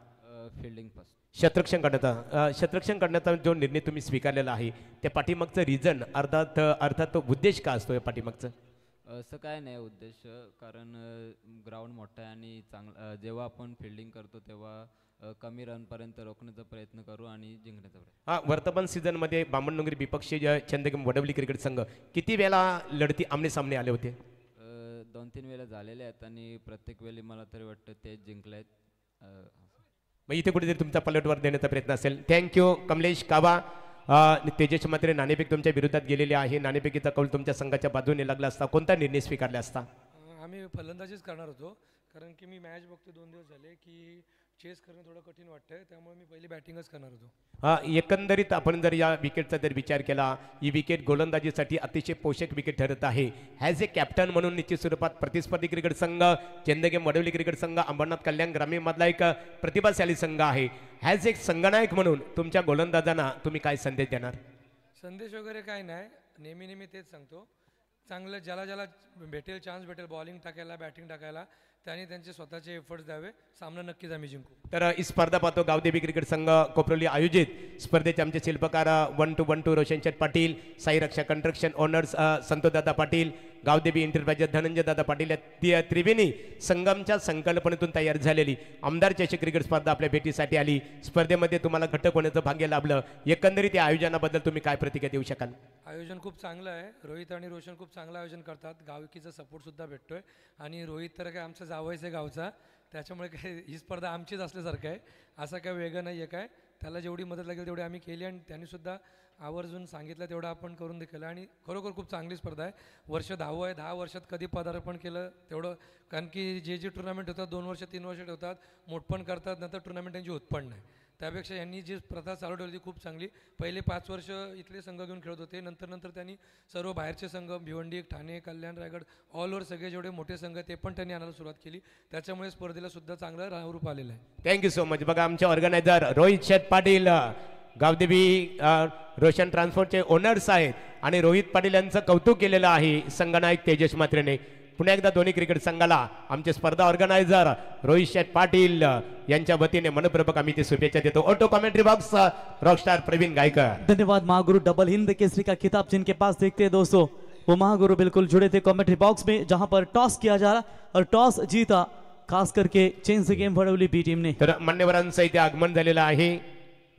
E: Fielding first.
C: शतरक्षण करण्याचा जो निर्णय तुम्ही स्वीकारलेला आहे त्या पाठीमागचं रिझन अर्थात उद्देश का असतो या पाठीमागचं?
E: असं काय नाही उद्देश, कारण ग्राउंड मोठा आहे आणि चांगला जेव्हा आपण फिल्डिंग करतो तेव्हा कमी रनपर्यंत रोखण्याचा प्रयत्न करू आणि जिंकण्याचा प्रयत्न.
C: वर्तमान सीझनमध्ये बामणडोंगरी विपक्षी चंदगम वडवली क्रिकेट संघ किती वेळा लढती आमने सामने आले होते?
E: 2-3 वेळा झालेले आहेत आणि प्रत्येक वेळी मला तरी वाटतं तेच जिंकले आहेत.
C: मग इथे कुठेतरी तुमचा पलटवार देण्याचा प्रयत्न असेल. थँक्यू कमलेश काबा. तेजस मात्रे नाणेफेक तुमच्या विरोधात गेलेले आहे. नाणेफेकीचा कौल तुमच्या संघाच्या बाजूने लागला असता कोणता निर्णय स्वीकारला असता?
F: आम्ही फलंदाजीच करणार होतो, कारण की मी मॅच बघतो 2 दिवस झाले की चेस करणं थोडं कठीण वाटतंय, त्यामुळे मी पहिली बॅटिंगच करणार होतो.
C: एकंदरीत आपण जर या विकेटचा जर विचार केला, ही विकेट गोलंदाजीसाठी अतिशय पोषक विकेट ठरत आहे. ॲज ए कॅप्टन म्हणून निश्चित स्वरूपात प्रतिस्पर्धी क्रिकेट संघ चंदगेम वडवली क्रिकेट संघ अंबरनाथ कल्याण ग्रामीणमधला एक प्रतिभाशाली संघ आहे. ॲज एक संघनायक म्हणून तुमच्या गोलंदाजांना तुम्ही काय संदेश देणार?
F: संदेश वगैरे काय नाही, नेहमी तेच सांगतो, चांगलं ज्याला भेटेल चान्स भेटेल बॉलिंग टाकायला बॅटिंग टाकायला त्यांनी त्यांचे स्वतःचे एफर्ट्स द्यावे. सामना नक्कीच आम्ही जिंकू.
C: तर ही स्पर्धा पाहतो गावदेवी क्रिकेट संघ कोपरोली आयोजित स्पर्धेचे आमचे शिल्पकार 1-2 Roshanseth Patil, Sai Raksha construction owners Santoshdada Patil, Gavdevi enterprises Dhananjay Dada Patil या त्रिवेणी संगमच्या संकल्पनेतून तयार झालेली आमदार चषक क्रिकेट स्पर्धा आपल्या भेटीसाठी आली. स्पर्धेमध्ये तुम्हाला घटक होण्याचं भाग्य लाभलं. एकंदरीत या आयोजनाबद्दल तुम्ही काय प्रतिक्रिया देऊ शकाल?
F: आयोजन खूप चांगलं आहे. रोहित आणि रोशन खूप चांगलं आयोजन करतात. गावकीचा सपोर्ट सुद्धा भेटतोय आणि रोहित तर काय आमचा जावयाचा आहे गावचा, त्याच्यामुळे काय ही स्पर्धा आमचीच असल्यासारखं आहे. असं काय वेगळं नाही आहे काय. त्याला जेवढी मदत लागेल तेवढी आम्ही केली आणि त्यांनी सुद्धा आवर्जून सांगितलं तेवढं आपण करून देखील, आणि खरोखर खूप चांगली स्पर्धा आहे. वर्ष 10वं आहे. 10 वर्षात कधी पदार्पण केलं तेवढं, कारण की जे टुर्नामेंट होतात 2 वर्ष 3 वर्ष ठेवतात, मोठपण करतात, नंतर टुर्नामेंट त्यांची उत्पन्न नाही. त्यापेक्षा यांनी जी प्रथा चालू ठेवली ती खूप चांगली. पहिले 5 वर्ष इथले संघ घेऊन खेळत होते, नंतर त्यांनी सर्व बाहेरचे संघ भिवंडी, ठाणे, कल्याण, रायगड ऑल ओव्हर सगळे जेवढे मोठे संघ ते पण त्यांनी आणायला सुरुवात केली. त्याच्यामुळे स्पर्धेला सुद्धा चांगलं रूप आलेलं आहे.
C: Thank you so much. बघा आमचे ऑर्गनायझर रोहित शेठ पाटील गावदेवी रोशन ट्रान्सपोर्टचे ओनर्स आहेत आणि रोहित पाटील यांचं कौतुक केलेलं आहे संघनायक तेजस मात्रेने. पुन्हा एकदा दोन्ही क्रिकेट संघाला आमचे स्पर्धा ऑर्गनायझर रोहित शेठ पाटील यांच्या वतीने मनपूर्वक आम्ही ते शुभेच्छा देतो. Auto commentary box rockstar Pravin Gaikar.
B: धन्यवाद महागुरु. डबल हिंद केसरी का खिताब जिनके पास देखते हैं दोस्तों, वो महागुरु बिल्कुल जुड़े थे कमेंट्री बॉक्स में, जहां पर टॉस किया जा रहा और टॉस जीता खास करके change game Vadavali B team ने.
C: तर मान्यवरांचं इथे आगमन झालेलं आहे.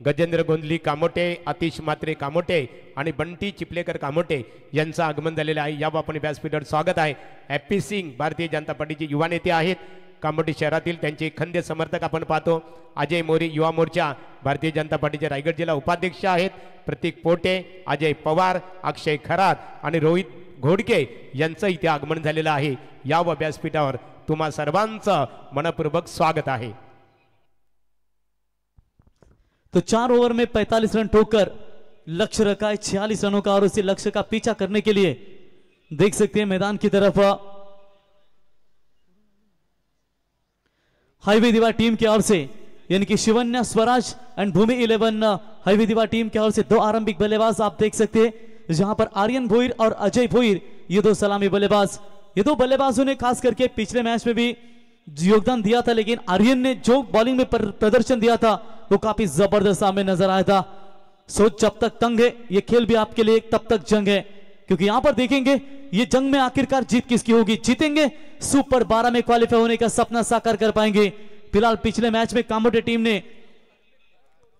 C: गजेंद्र गोंधली कामोटे, आतिश मात्रे कामोटे आणि बंटी चिपलेकर कामोटे यांचं आगमन झालेलं आहे. या आपण व्यासपीठावर स्वागत आहे. हॅप्पी सिंग भारतीय जनता पार्टीचे युवा नेते आहेत. कामोठी शहरातील त्यांचे खंदे समर्थक आपण पाहतो. अजय मोरे युवा मोर्चा भारतीय जनता पार्टीचे रायगड जिल्हा उपाध्यक्ष आहेत. प्रतीक पोटे, अजय पवार, अक्षय खरात आणि रोहित घोडके यांचं इथे आगमन झालेलं आहे. या व्यासपीठावर तुम्हा सर्वांचं मनपूर्वक स्वागत आहे.
B: तो 4 ओवर में 45 रन ठोकर लक्ष्य रखा है 46 रनों का और उसी लक्ष्य का पीछा करने के लिए देख सकते हैं मैदान की तरफ हाईवे दीवा टीम की ओर से यानी कि Shivanya Swaraj and Bhumi 11 highway Diva team की ओर से 2 आरंभिक बल्लेबाज आप देख सकते हैं, जहां पर आर्यन भोईर और अजय भोईर ये 2 सलामी बल्लेबाज. ये 2 बल्लेबाजों ने खास करके पिछले मैच में भी योगदान दिया था, लेकिन आर्यन ने जो बॉलिंग में प्रदर्शन दिया था वो काफी जबरदस्त सामने नजर आया था. सोच जब तक तंग है ये खेल भी आपके लिए तब तक जंग है, क्योंकि यहां पर देखेंगे ये जंग में आखिरकार जीत किसकी होगी. जीतेंगे सुपर 12 में क्वालिफाई होने का सपना साकार कर पाएंगे. फिलहाल पिछले मैच में कामोटे टीम ने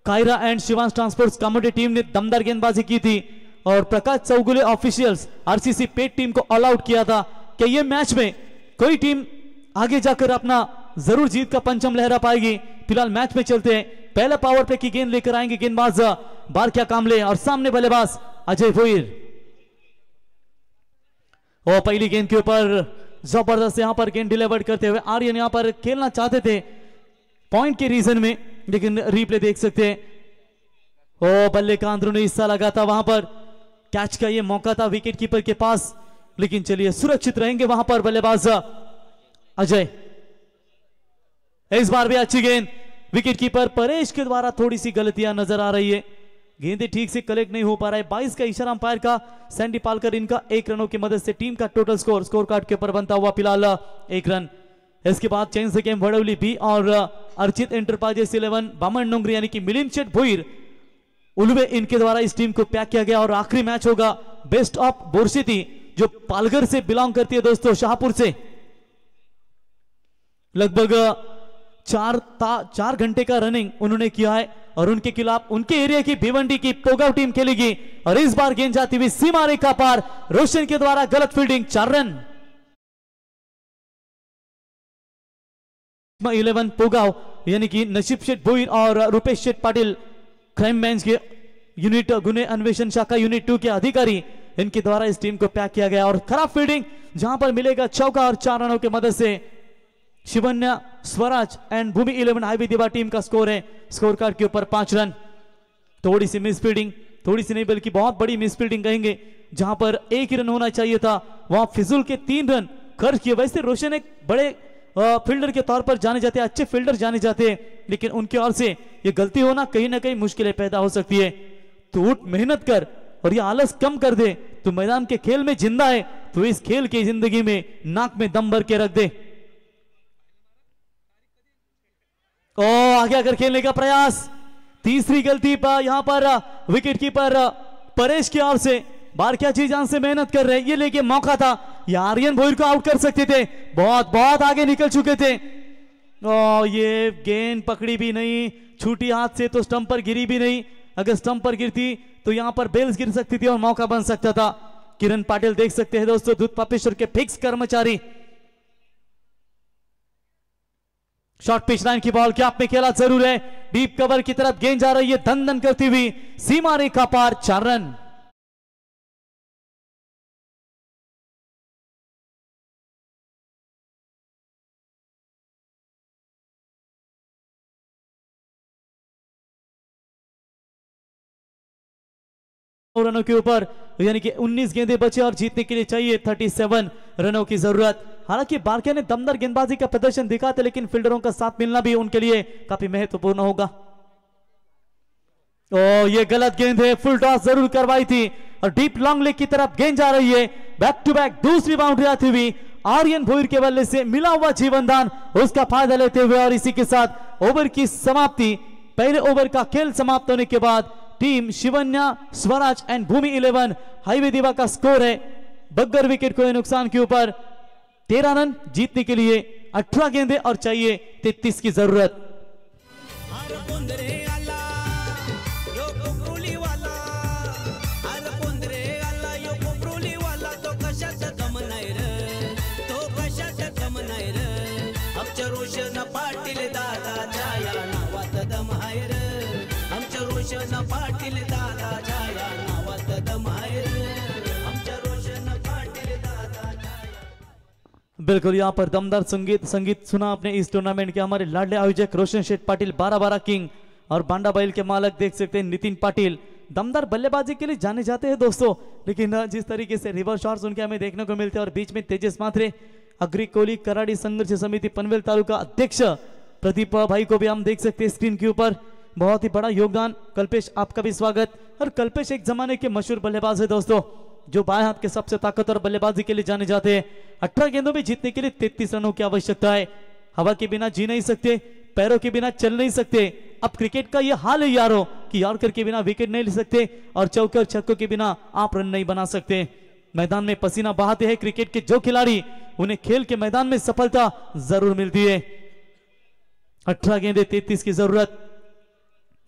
B: Kaira and Shivansh transports Kamothe team ने दमदार गेंदबाजी की थी और प्रकाश चौगुले ऑफिशियल्स आरसीसी पेट टीम को ऑल आउट किया था कि ये मैच में कोई टीम आगे जाकर अपना जरूर जीत का पंचम लहरा पाएगी. फिलहाल मैच में चलते हैं. पहले पावर प्ले की गेंद लेकर आएंगे गेंदबाज बारक्या कामले और सामने बल्लेबाज अजय भोईर. और पहली गेंद के ऊपर जबरदस्त यहां पर गेंद डिलीवर्ड करते हुए आर्यन यहां पर खेलना चाहते थे पॉइंट के रीजन में, लेकिन रिप्ले देख सकते हैं. ओ बल्ले का अंदरूनी हिस्सा लगा था, वहां पर कैच का ये मौका था विकेट कीपर के पास, लेकिन चलिए सुरक्षित रहेंगे वहां पर बल्लेबाज अजय. इस बार भी अच्छी गेंद विकेट कीपर परेश के द्वारा थोड़ी सी गलतियां नजर आ रही है, गेंदें ठीक से कलेक्ट नहीं हो पा रहा है. 22 का इशारा अंपायर का. सैंडी पालकर इनका 1 रनों की मदद से टीम का टोटल स्कोर कार्ड के ऊपर बनता हुआ फिलहाल 1 रन. इसके बाद चेंज से गेम वडवली बी और अर्चित एंटरप्राइजेस 11 बामन नोंगरी यानी कि मिलिंद शेठ भोईर उलवे इनके द्वारा इस टीम को पैक किया गया. और आखिरी मैच होगा बेस्ट ऑफ बोरसिटी जो पालघर से बिलोंग करती है दोस्तों, शाहपुर से. लगभग 4 घंटे का रनिंग उन्होंने किया है और उनके खिलाफ उनके एरिया की भिवंडी की पोगाव टीम खेलेगी. और इस बार गेंद जाती हुई सीमा रेखा पार, रोशन के द्वारा गलत फील्डिंग, 4 रन. 11 पोगाव यानी कि नसीब शेठ भोईर और रुपेश शेठ पाटिल क्राइम ब्रांच के यूनिट गुने अन्वेषण शाखा यूनिट 2 के अधिकारी, इनके द्वारा इस टीम को पैक किया गया. और खराब फील्डिंग जहां पर मिलेगा चौका और 4 रनों की मदद से Shivanya Swaraj and Bhumi 11 highway Diva team का स्कोर है. स्कोर कार्ड के ऊपर 5 रन. थोड़ी सी मिस फील्डिंग, थोड़ी सी नहीं बल्कि बहुत बड़ी मिस फील्डिंग कहेंगे, जहां पर 1 ही रन होना चाहिए था वहां फिजूल के 3 रन खर्च किए. वैसे रोशन एक बड़े फील्डर के तौर पर जाने जाते हैं, अच्छे फील्डर जाने जाते हैं, लेकिन उनकी ओर से ये गलती होना कहीं ना कहीं मुश्किलें पैदा हो सकती है. तो उठ मेहनत कर और ये आलस कम कर दे. तो मैदान के खेल में जिंदा है तो इस खेल की जिंदगी में नाक में दम भर के रख दे. ओ आगे आकर खेलने का प्रयास, तीसरी गलती पर यहां पर विकेट कीपर परेश की ओर से. बारक्या जी जान से मेहनत कर रहे हैं, ये लेके मौका था, ये आर्यन भोईर को आउट कर सकते थे, बहुत आगे निकल चुके थे. ओ ये गेंद पकड़ी भी नहीं, छूटी हाथ से तो स्टंप पर गिरी भी नहीं. अगर स्टंप पर गिरती तो यहां पर बेल्स गिर सकती थी और मौका बन सकता था. किरण पाटिल देख सकते हैं दोस्तों, दूध पापेश्वर के फिक्स कर्मचारी. शॉर्ट पिच लाइन की बॉल गैप में खेला जरूर है, डीप कवर की तरफ गेंद जा रही है धन धन करती हुई, सीमा रेखा पार, 4 रन. रनों के ऊपर यानी कि 19 गेंदें बचे और जीतने के लिए चाहिए 37 रनों की जरूरत. हालांकि बारक्या ने दमदार गेंदबाजी का प्रदर्शन दिखा था, लेकिन फील्डरों का साथ मिलना भी उनके लिए काफी महत्वपूर्ण होगा. ओ ये गलत गेंद है, फुल टॉस जरूर करवाई थी और डीप लॉन्ग लेग की तरफ गेंद जा रही है. बैक टू बैक दूसरी बाउंड्री आती हुई आर्यन भोईर के बल्ले से मिला हुआ जीवनदान, उसका फायदा लेते हुए और इसी के साथ ओवर की समाप्ति. पहले ओवर का खेल समाप्त होने के बाद team Shivanya Swaraj and Bhumi 11 highway Diva का स्कोर है बगैर विकेट को नुकसान के ऊपर 13 रन. जीतने के लिए 18 गेंदें और चाहिए 33 की जरूरत.
G: अक्षर रोशन पाटील दादा जाया नावात दमायर आमच्या रोशन पाटील दादा जाया।
B: बिल्कुल यहाँ पर दमदार संगीत सुना आपने इस टूर्नामेंट के हमारे लाडले आयोजक रोशन शेठ पाटिल 12-12 किंग और बांडा बैल के मालक देख सकते हैं नितिन पाटिल दमदार बल्लेबाजी के लिए जाने जाते हैं दोस्तों, लेकिन जिस तरीके से रिवर्स शॉट्स उनके हमें देखने को मिलते हैं और बीच में तेजस मात्रे अग्री कोहली कराड़ी संघर्ष समिति पनवेल तालुका अध्यक्ष प्रदीप भाई को भी हम देख सकते हैं स्क्रीन के ऊपर, बहुत ही बड़ा योगदान। कल्पेश आपका भी स्वागत। और कल्पेश एक जमाने के मशहूर बल्लेबाज है दोस्तों, जो बाएं हाथ के सबसे ताकतवर बल्लेबाजी के लिए जाने जाते हैं। 18 गेंदों में जीतने के लिए 33 रनों की आवश्यकता है। हवा के बिना जी नहीं सकते, पैरों के बिना चल नहीं सकते। अब क्रिकेट का यह हाल है यारों कि यॉर्कर के बिना विकेट नहीं ले सकते और चौके और छक्कों के बिना आप रन नहीं बना सकते। मैदान में पसीना बहाते हैं क्रिकेट के जो खिलाड़ी, उन्हें खेल के मैदान में सफलता जरूर मिलती है। 18 गेंदे 33 की जरूरत।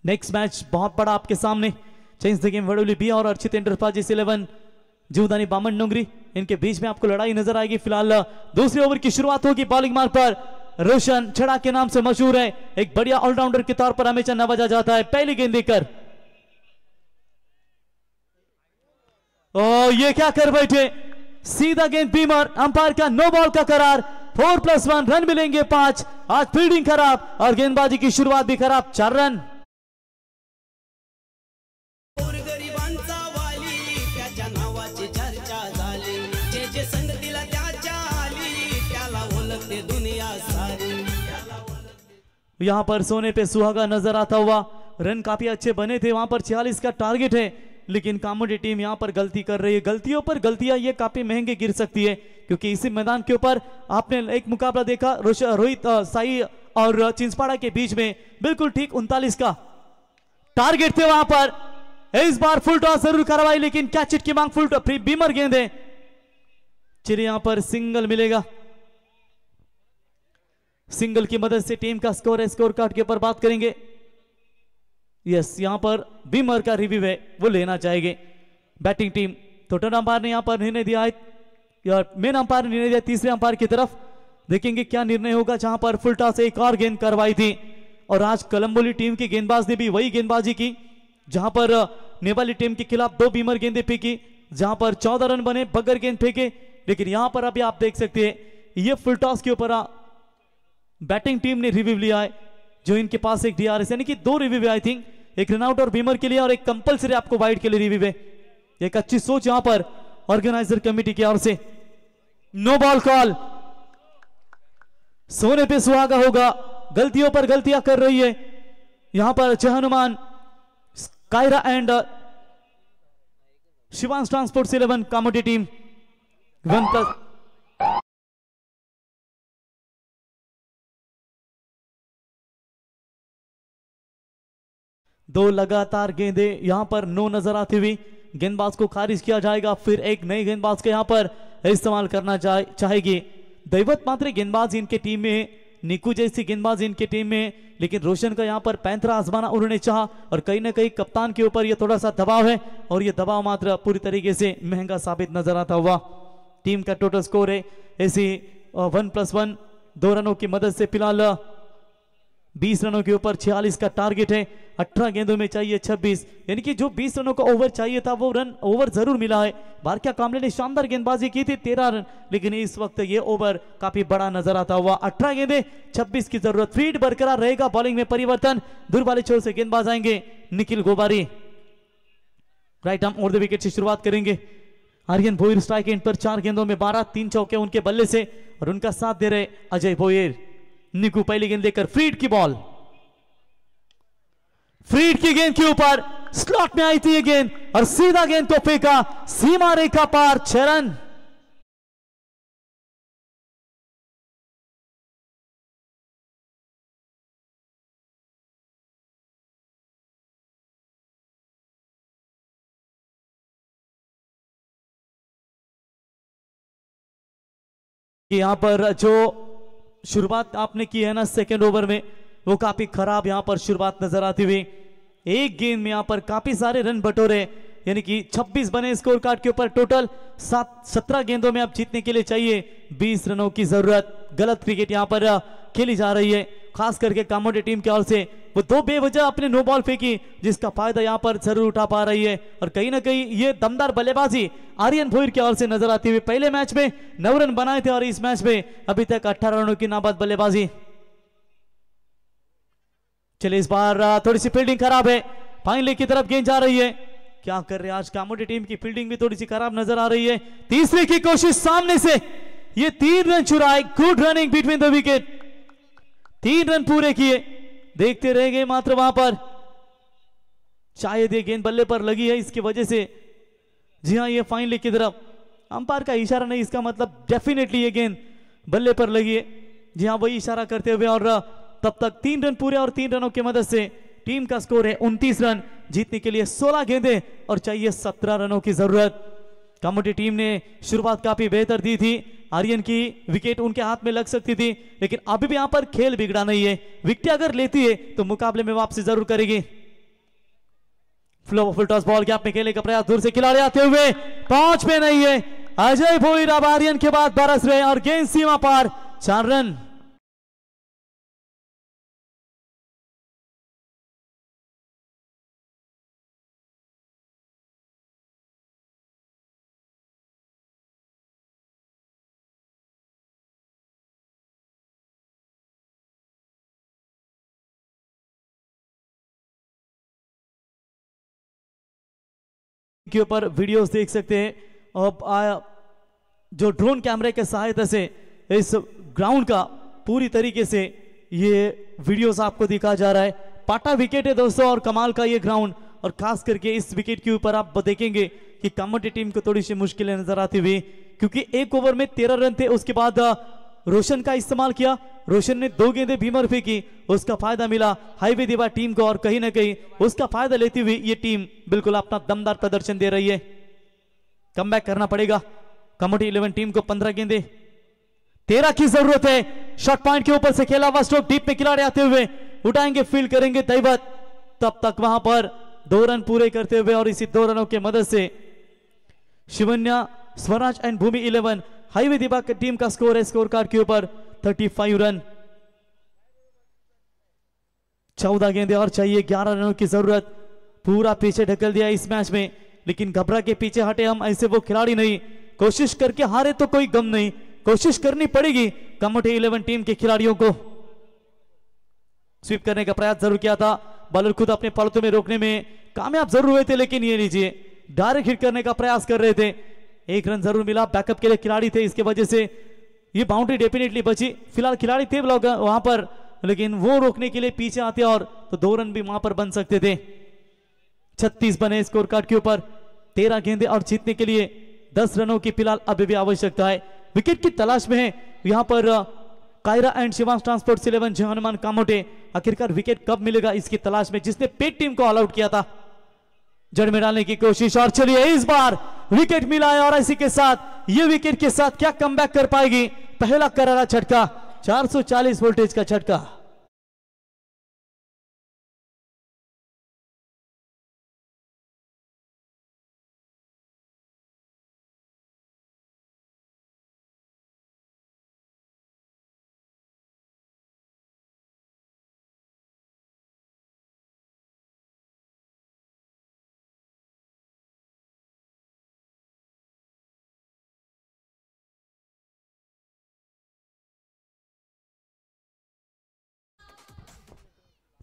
B: नेक्स्ट मैच बहुत बड़ा आपके सामने, change the game Vadoli B और अर्चित एंटरप्राइजेस 11 जीवदानी बामन डोंगरी, इनके बीच में आपको लड़ाई नजर आएगी। फिलहाल दूसरे ओवर की शुरुआत होगी। बॉलिंग मार्ग पर रोशन छड़ा के नाम से मशहूर है, एक बढ़िया ऑलराउंडर के तौर पर हमेशा नवाजा जाता है। पहली गेंद देकर ये क्या कर बैठे, सीधा गेंद बीमर, अंपायर का नो बॉल का करार। 4+1 रन मिलेंगे 5। आज फील्डिंग खराब और गेंदबाजी की शुरुआत भी खराब। 4 रन।
G: गोरगरिबांचा वाली त्याच्या नावाची चर्चा झाली, जे जे संगतीला त्याच्या आली त्याला ओळखते दुनिया सारी।
B: यहां पर सोने पे सुहागा नजर आता हुआ, रन काफी अच्छे बने थे। वहां पर 46 का टारगेट है, लेकिन कामोडी टीम यहां पर गलती कर रही है। गलतियों पर गलतियां ये काफी महंगे गिर सकती है, क्योंकि इसी मैदान के ऊपर आपने एक मुकाबला देखा रोहित साई और चिंचपाड़ा के बीच में, बिल्कुल ठीक 39 का टारगेट थे वहां पर। इस बार फुल टॉस जरूर करवाई, लेकिन कैच इट की मांग फुल टॉस बीमर गेंद है। चलिए यहां पर सिंगल मिलेगा। सिंगल की मदद से टीम का स्कोर है, स्कोर कार्ड के ऊपर बात करेंगे। यस, यहां पर बीमर का रिव्यू है, वो लेना चाहेंगे बैटिंग टीम। तो टर्न अंपायर ने यहां पर निर्णय दिया है, मेन अंपायर ने निर्णय दिया तीसरे अंपायर की तरफ। देखेंगे क्या निर्णय होगा। जहां पर फुल टॉस एक और गेंद करवाई थी और आज कलंबोली टीम की गेंदबाज ने भी वही गेंदबाजी की, जहां पर नेपाली टीम के खिलाफ 2 बीमर गेंदें फेंकी, जहां पर 14 रन बने, बगैर गेंद फेंके। लेकिन यहां पर अभी आप देख सकते हैं ये फुल टॉस के ऊपर बैटिंग टीम ने रिव्यू लिया है, जो इनके पास एक DRS यानी कि 2 रिव्यू आई थिंक, एक रनआउट और बीमर के लिए और एक कंपलसरी आपको वाइड के लिए रिव्यू है। एक अच्छी सोच यहां पर ऑर्गेनाइजर कमेटी की ओर से। नो बॉल कॉल, सोने पे सुहागा होगा। गलतियों पर गलतियां कर रही है यहां पर Jai Hanuman, Kaira and Shivansh transport 11 Kamothe team 1+। दो लगातार गेंदें यहां पर नो नजर आती हुई, गेंदबाज को खारिज किया जाएगा। फिर एक नई गेंदबाज को यहां पर इस्तेमाल करना चाहेगी। दैवत मात्र गेंदबाज इनके टीम में, निकू जैसी गेंदबाज इनके टीम में, लेकिन रोशन का यहां पर पैंतरा आजमाना उन्होंने चाहा और कहीं ना कहीं कप्तान के ऊपर यह थोड़ा सा दबाव है और यह दबाव मात्र पूरी तरीके से महंगा साबित नजर आता हुआ। टीम का टोटल स्कोर है ऐसी 1+1 2 रनों की मदद से फिलहाल 20 रनों के ऊपर 46 का टारगेट है। 18 गेंदों में चाहिए 26, यानी कि जो 20 रनों का ओवर चाहिए था वो रन ओवर जरूर मिला है। भारतीय कामले ने शानदार गेंदबाजी की थी 13 रन, लेकिन इस वक्त ये ओवर काफी बड़ा नजर आता हुआ। 18 गेंदें 26 की जरूरत। फील्ड बरकरार रहेगा, बॉलिंग में परिवर्तन, दूर वाले छोर से गेंदबाज आएंगे Nikhil Gobari. Right arm over the wicket से शुरुआत करेंगे। आर्यन भोईर स्ट्राइक एंड पर 4 गेंदों में 12, 3 चौके उनके बल्ले से और उनका साथ दे रहे अजय भोईर। निकू पहली गेंद लेकर फ्रीड की बॉल, फ्रीड की गेंद के ऊपर स्लॉट में आई थी ये गेंद और सीधा गेंद को फेंका सीमा रेखा पार। 6 रन। यहां पर जो शुरुआत आपने की है ना सेकेंड ओवर में, वो काफी खराब यहां पर शुरुआत नजर आती हुई। एक गेंद में यहां पर काफी सारे रन बटोरे, यानी कि 26 बने स्कोर कार्ड के ऊपर। टोटल 17 गेंदों में अब जीतने के लिए चाहिए 20 रनों की जरूरत। गलत क्रिकेट यहां पर खेली जा रही है। खास करके कामोटे टीम की ओर से वो 2 बेवजह अपने नो बॉल फेंकी, जिसका फायदा यहां पर जरूर उठा पा रही है। और कहीं ना कहीं ये दमदार बल्लेबाजी आर्यन भोईर की ओर से नजर आती हुई। पहले मैच में 9 रन बनाए थे और इस मैच में अभी तक 18 रनों की नाबाद बल्लेबाजी। चलिए इस बार थोड़ी सी फील्डिंग खराब है, फाइनली की तरफ गेंद जा रही है। क्या कर रहे हैं आज कामोटे टीम की फील्डिंग भी थोड़ी सी खराब नजर आ रही है। तीसरे की कोशिश सामने से, ये 3 रन चुराए। Good running between the wicket, 3 run पूरे किए। देखते रह गए मात्र वहां पर, शायद ये गेंद बल्ले पर लगी है इसकी वजह से। जी हाँ, ये फाइनली की तरफ, अंपायर का इशारा नहीं, इसका मतलब डेफिनेटली ये गेंद बल्ले पर लगी है। जी हाँ, वही इशारा करते हुए। और तब तक 3 रन पूरे और 3 रनों की मदद से टीम का स्कोर है 29 रन। जीतने के लिए 16 गेंदें और चाहिए 17 रनों की जरूरत। कामोटे टीम ने शुरुआत काफी बेहतर दी थी, आर्यन की विकेट उनके हाथ में लग सकती थी, लेकिन अभी भी यहां पर खेल बिगड़ा नहीं है। विकेट अगर लेती है तो मुकाबले में वापसी जरूर करेगी। Flow full toss ball gap में खेलने का प्रयास, दूर से खिलाड़ी आते हुए पहुंच में नहीं है। अजय भोईर अब आर्यन के बाद बरस रहे और गेंद सीमा पार, 4 रन। के ऊपर वीडियोस देख सकते हैं। अब जो ड्रोन कैमरे के सहायता से इस ग्राउंड का पूरी तरीके से ये वीडियोस आपको दिखा जा रहा है। पाटा विकेट है दोस्तों और कमाल का ये ग्राउंड, और खास करके इस विकेट के ऊपर आप देखेंगे कि कामोटे टीम को थोड़ी सी मुश्किलें नजर आती हुई, क्योंकि 1 ओवर में 13 रन थे। उसके बाद रोशन का इस्तेमाल किया, रोशन ने 2 गेंदें भीमर फेंकी, उसका फायदा मिला हाईवे दीवा टीम को, और कहीं ना कहीं उसका फायदा लेती हुई ये टीम बिल्कुल अपना दमदार प्रदर्शन दे रही है। कमबैक करना पड़ेगा कामोटे 11 टीम को। 15 गेंदें, 13 की जरूरत है। शॉट पॉइंट के ऊपर से खेला हुआ स्ट्रोक, डीप में खिलाड़ी आते हुए उठाएंगे, फील्ड करेंगे दैवत। तब तक वहां पर 2 रन पूरे करते हुए, और इसी 2 रनों की मदद से Shivanya Swaraj and Bhumi 11 highway Diva team का स्कोर है स्कोर कार्ड के ऊपर 35 रन। 14 गेंदें और चाहिए 11 रनों की जरूरत। पूरा पीछे ढकल दिया इस मैच में, लेकिन घबरा के पीछे हटे हम, ऐसे वो खिलाड़ी नहीं। कोशिश करके हारे तो कोई गम नहीं, कोशिश करनी पड़ेगी कामोटे 11 टीम के खिलाड़ियों को। स्वीप करने का प्रयास जरूर किया था, बॉलर खुद अपने पलकों में रोकने में कामयाब जरूर हुए थे, लेकिन ये लीजिए डायरेक्ट हिट करने का प्रयास कर रहे थे। 1 रन जरूर मिला, बैकअप के लिए खिलाड़ी थे, इसके वजह से ये बाउंड्री डेफिनेटली बची। फिलहाल खिलाड़ी थे वहां पर, लेकिन वो रोकने के लिए पीछे आते और तो 2 रन भी वहां पर बन सकते थे। 36 बने स्कोर कार्ड के ऊपर, 13 गेंदें और जीतने के लिए 10 रनों की फिलहाल अभी भी आवश्यकता है। विकेट की तलाश में है यहां पर कायरा एंड शिवांश ट्रांसपोर्ट 11 जय हनुमान कामोटे। आखिरकार विकेट कब मिलेगा इसकी तलाश में, जिसने पेट टीम को ऑल आउट किया था। जड़ में डालने की कोशिश, और चलिए इस बार विकेट मिला है, और इसी के साथ ये विकेट के साथ क्या कमबैक कर पाएगी। पहला करारा झटका, 440 वोल्टेज का झटका।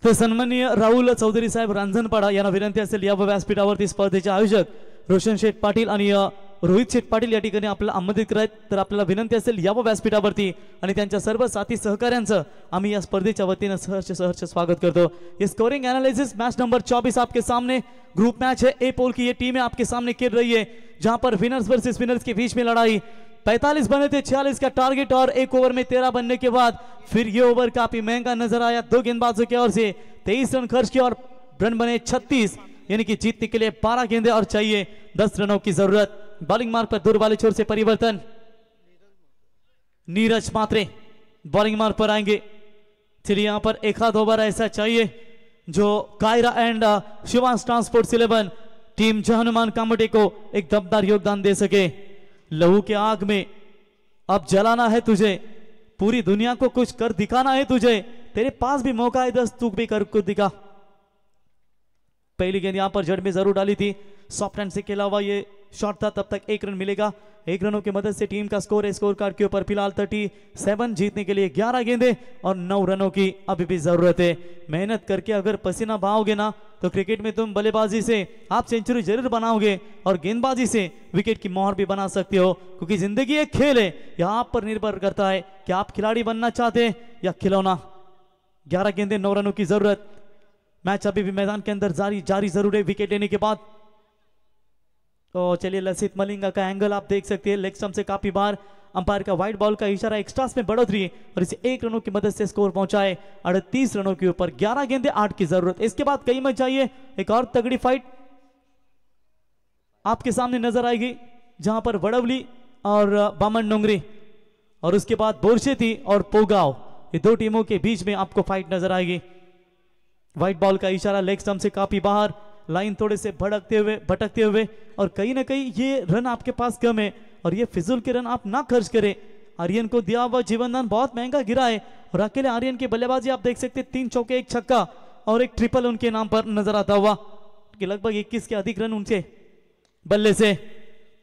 B: तर सन्माननीय राहुल चौधरी साहेब रांजणपाडा यांना विनंती असेल या व्यासपीठावरती स्पर्धेचे आयोजक रोशन शेठ पाटील आणि रोहित शेठ पाटील या ठिकाणी आपल्याला आमंत्रित करायत। तर आपल्याला विनंती असेल या व्यासपीठावरती आणि त्यांच्या सर्व साथी सहकाऱ्यांचं आम्ही या स्पर्धेच्या वतीने सहर्ष स्वागत करतो। ये स्कोरिंग एनालिसिस मैच नंबर 24 आपके सामने ग्रुप मैच है। ए पोल की ये टीमें आपके सामने खेल रही है, जहां पर विनर्स वर्सेस विनर्स के बीच में लड़ाई। 45 बने थे, 46 का टारगेट, और 1 ओवर में 13 बनने के बाद फिर ये ओवर काफी महंगा नजर आया। 2 गेंदबाजों की ओर से 23 रन खर्च किए और रन बने 36, यानी कि जीतने के लिए 12 गेंदें और चाहिए 10 रनों की जरूरत। बॉलिंग मार्ग पर दूर वाले छोर से परिवर्तन, नीरज मात्रे बॉलिंग मार्ग पर आएंगे। चलिए यहां पर एक आध ओवर ऐसा चाहिए जो Kaira and Shivansh transport 11 team Jai Hanuman Kamothe को एक दमदार योगदान दे सके। लहू के आग में अब जलाना है तुझे, पूरी दुनिया को कुछ कर दिखाना है तुझे, तेरे पास भी मौका है, 10 तू भी कर कुछ दिखा। पहली गेंद यहाँ पर जड़ में जरूर डाली थी, सॉफ्ट हैंड से खेला हुआ ये शॉट था, तब तक 1 रन मिलेगा। 1 रनों की मदद से टीम का स्कोर है स्कोर कार्ड के ऊपर फिलहाल 37, जीतने के लिए 11 गेंदे और 9 रनों की अभी भी जरूरत है। मेहनत करके अगर पसीना बहाओगे ना तो क्रिकेट में तुम बल्लेबाजी से आप सेंचुरी जरूर बनाओगे और गेंदबाजी से विकेट की मोहर भी बना सकते हो, क्योंकि जिंदगी एक खेल है। यहाँ पर निर्भर करता है कि आप खिलाड़ी बनना चाहते हैं या खिलौना। 11 गेंदे 9 रनों की जरूरत। मैच अभी भी मैदान के अंदर जारी जरूर है विकेट लेने के बाद। तो चलिए लसित मलिंगा का एंगल आप देख सकते हैं, लेग स्टंप से काफी बार अंपायर का व्हाइट बॉल का इशारा, एक्स्ट्रास में बढ़ोतरी और इसे 1 रनों की मदद से स्कोर पहुंचाए 38 रनों के ऊपर। 11 गेंदे 8 की जरूरत। इसके बाद कई मैच चाहिए, एक और तगड़ी फाइट आपके सामने नजर आएगी, जहां पर वडवली और बामन डोंगरी और उसके बाद बोरशेती और पोगाव, ये 2 टीमों के बीच में आपको फाइट नजर आएगी। व्हाइट बॉल का इशारा, लेग स्टंप से काफी बाहर, लाइन थोड़े से भटकते हुए और कहीं ना कहीं ये रन आपके पास कम है और ये फिजूल के रन आप ना खर्च करें। आर्यन को दिया हुआ जीवनदान बहुत महंगा गिरा है और अकेले आर्यन की बल्लेबाजी आप देख सकते हैं, 3 चौके 1 छक्का और 1 ट्रिपल उनके नाम पर नजर आता हुआ, कि लगभग 21 के अधिक रन उनके बल्ले से।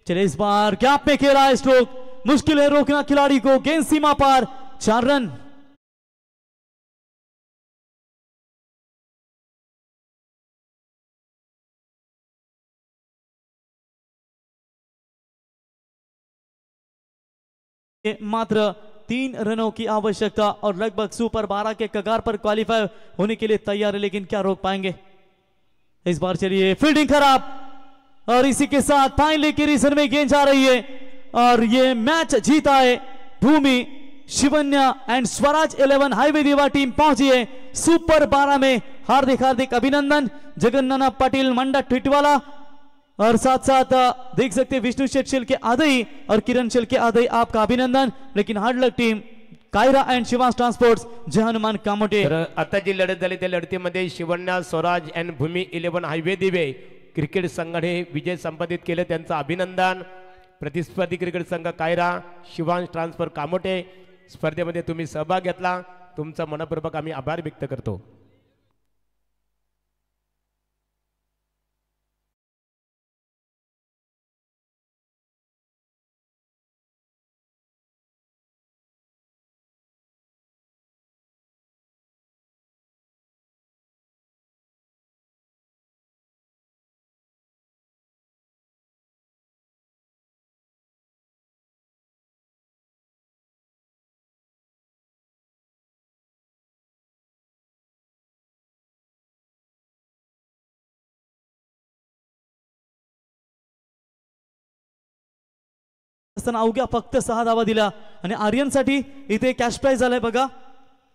B: चले इस बार गैप में खेला है स्ट्रोक, मुश्किल है रोकना खिलाड़ी को, गेंद सीमा पार, 4 रन। मात्र 3 रनों की आवश्यकता और लगभग सुपर 12 के कगार पर क्वालिफाई होने के लिए तैयार है, लेकिन क्या रोक पाएंगे। इस बार चलिए फील्डिंग खराब और इसी के साथ फाइनली की रीजन में गेंद जा रही है और ये मैच जीता है भूमि Shivanya and Swaraj 11 highway Diva team पहुंची है सुपर 12 में। हार्दिक हार्दिक अभिनंदन जगन्नाथ पाटिल मंडा टिटवाला और साथ साथ देख सकते हैं विष्णु शेट्शिल के आदई और किरण शेल के आदई, आपका अभिनंदन। लेकिन hard luck team Kaira and Shivas transports Jai Hanuman Kamothe.
C: आता जी लढत झाली त्या लढतीमध्ये शिवण्या स्वराज अँड भूमी 11 हायवे दिवे क्रिकेट संघाने विजय संपादित केले, त्यांचं अभिनंदन। प्रतिस्पर्धी क्रिकेट संघ कायरा शिवांश ट्रान्सफर कामोटे स्पर्धेमध्ये तुम्ही सहभाग घेतला, तुमचा मनपूर्वक आम्ही आभार व्यक्त करतो।
B: अवघ्या फक्त 6 धावा दिल्या आणि आर्यनसाठी इथे कॅश प्राइज झालाय बघा।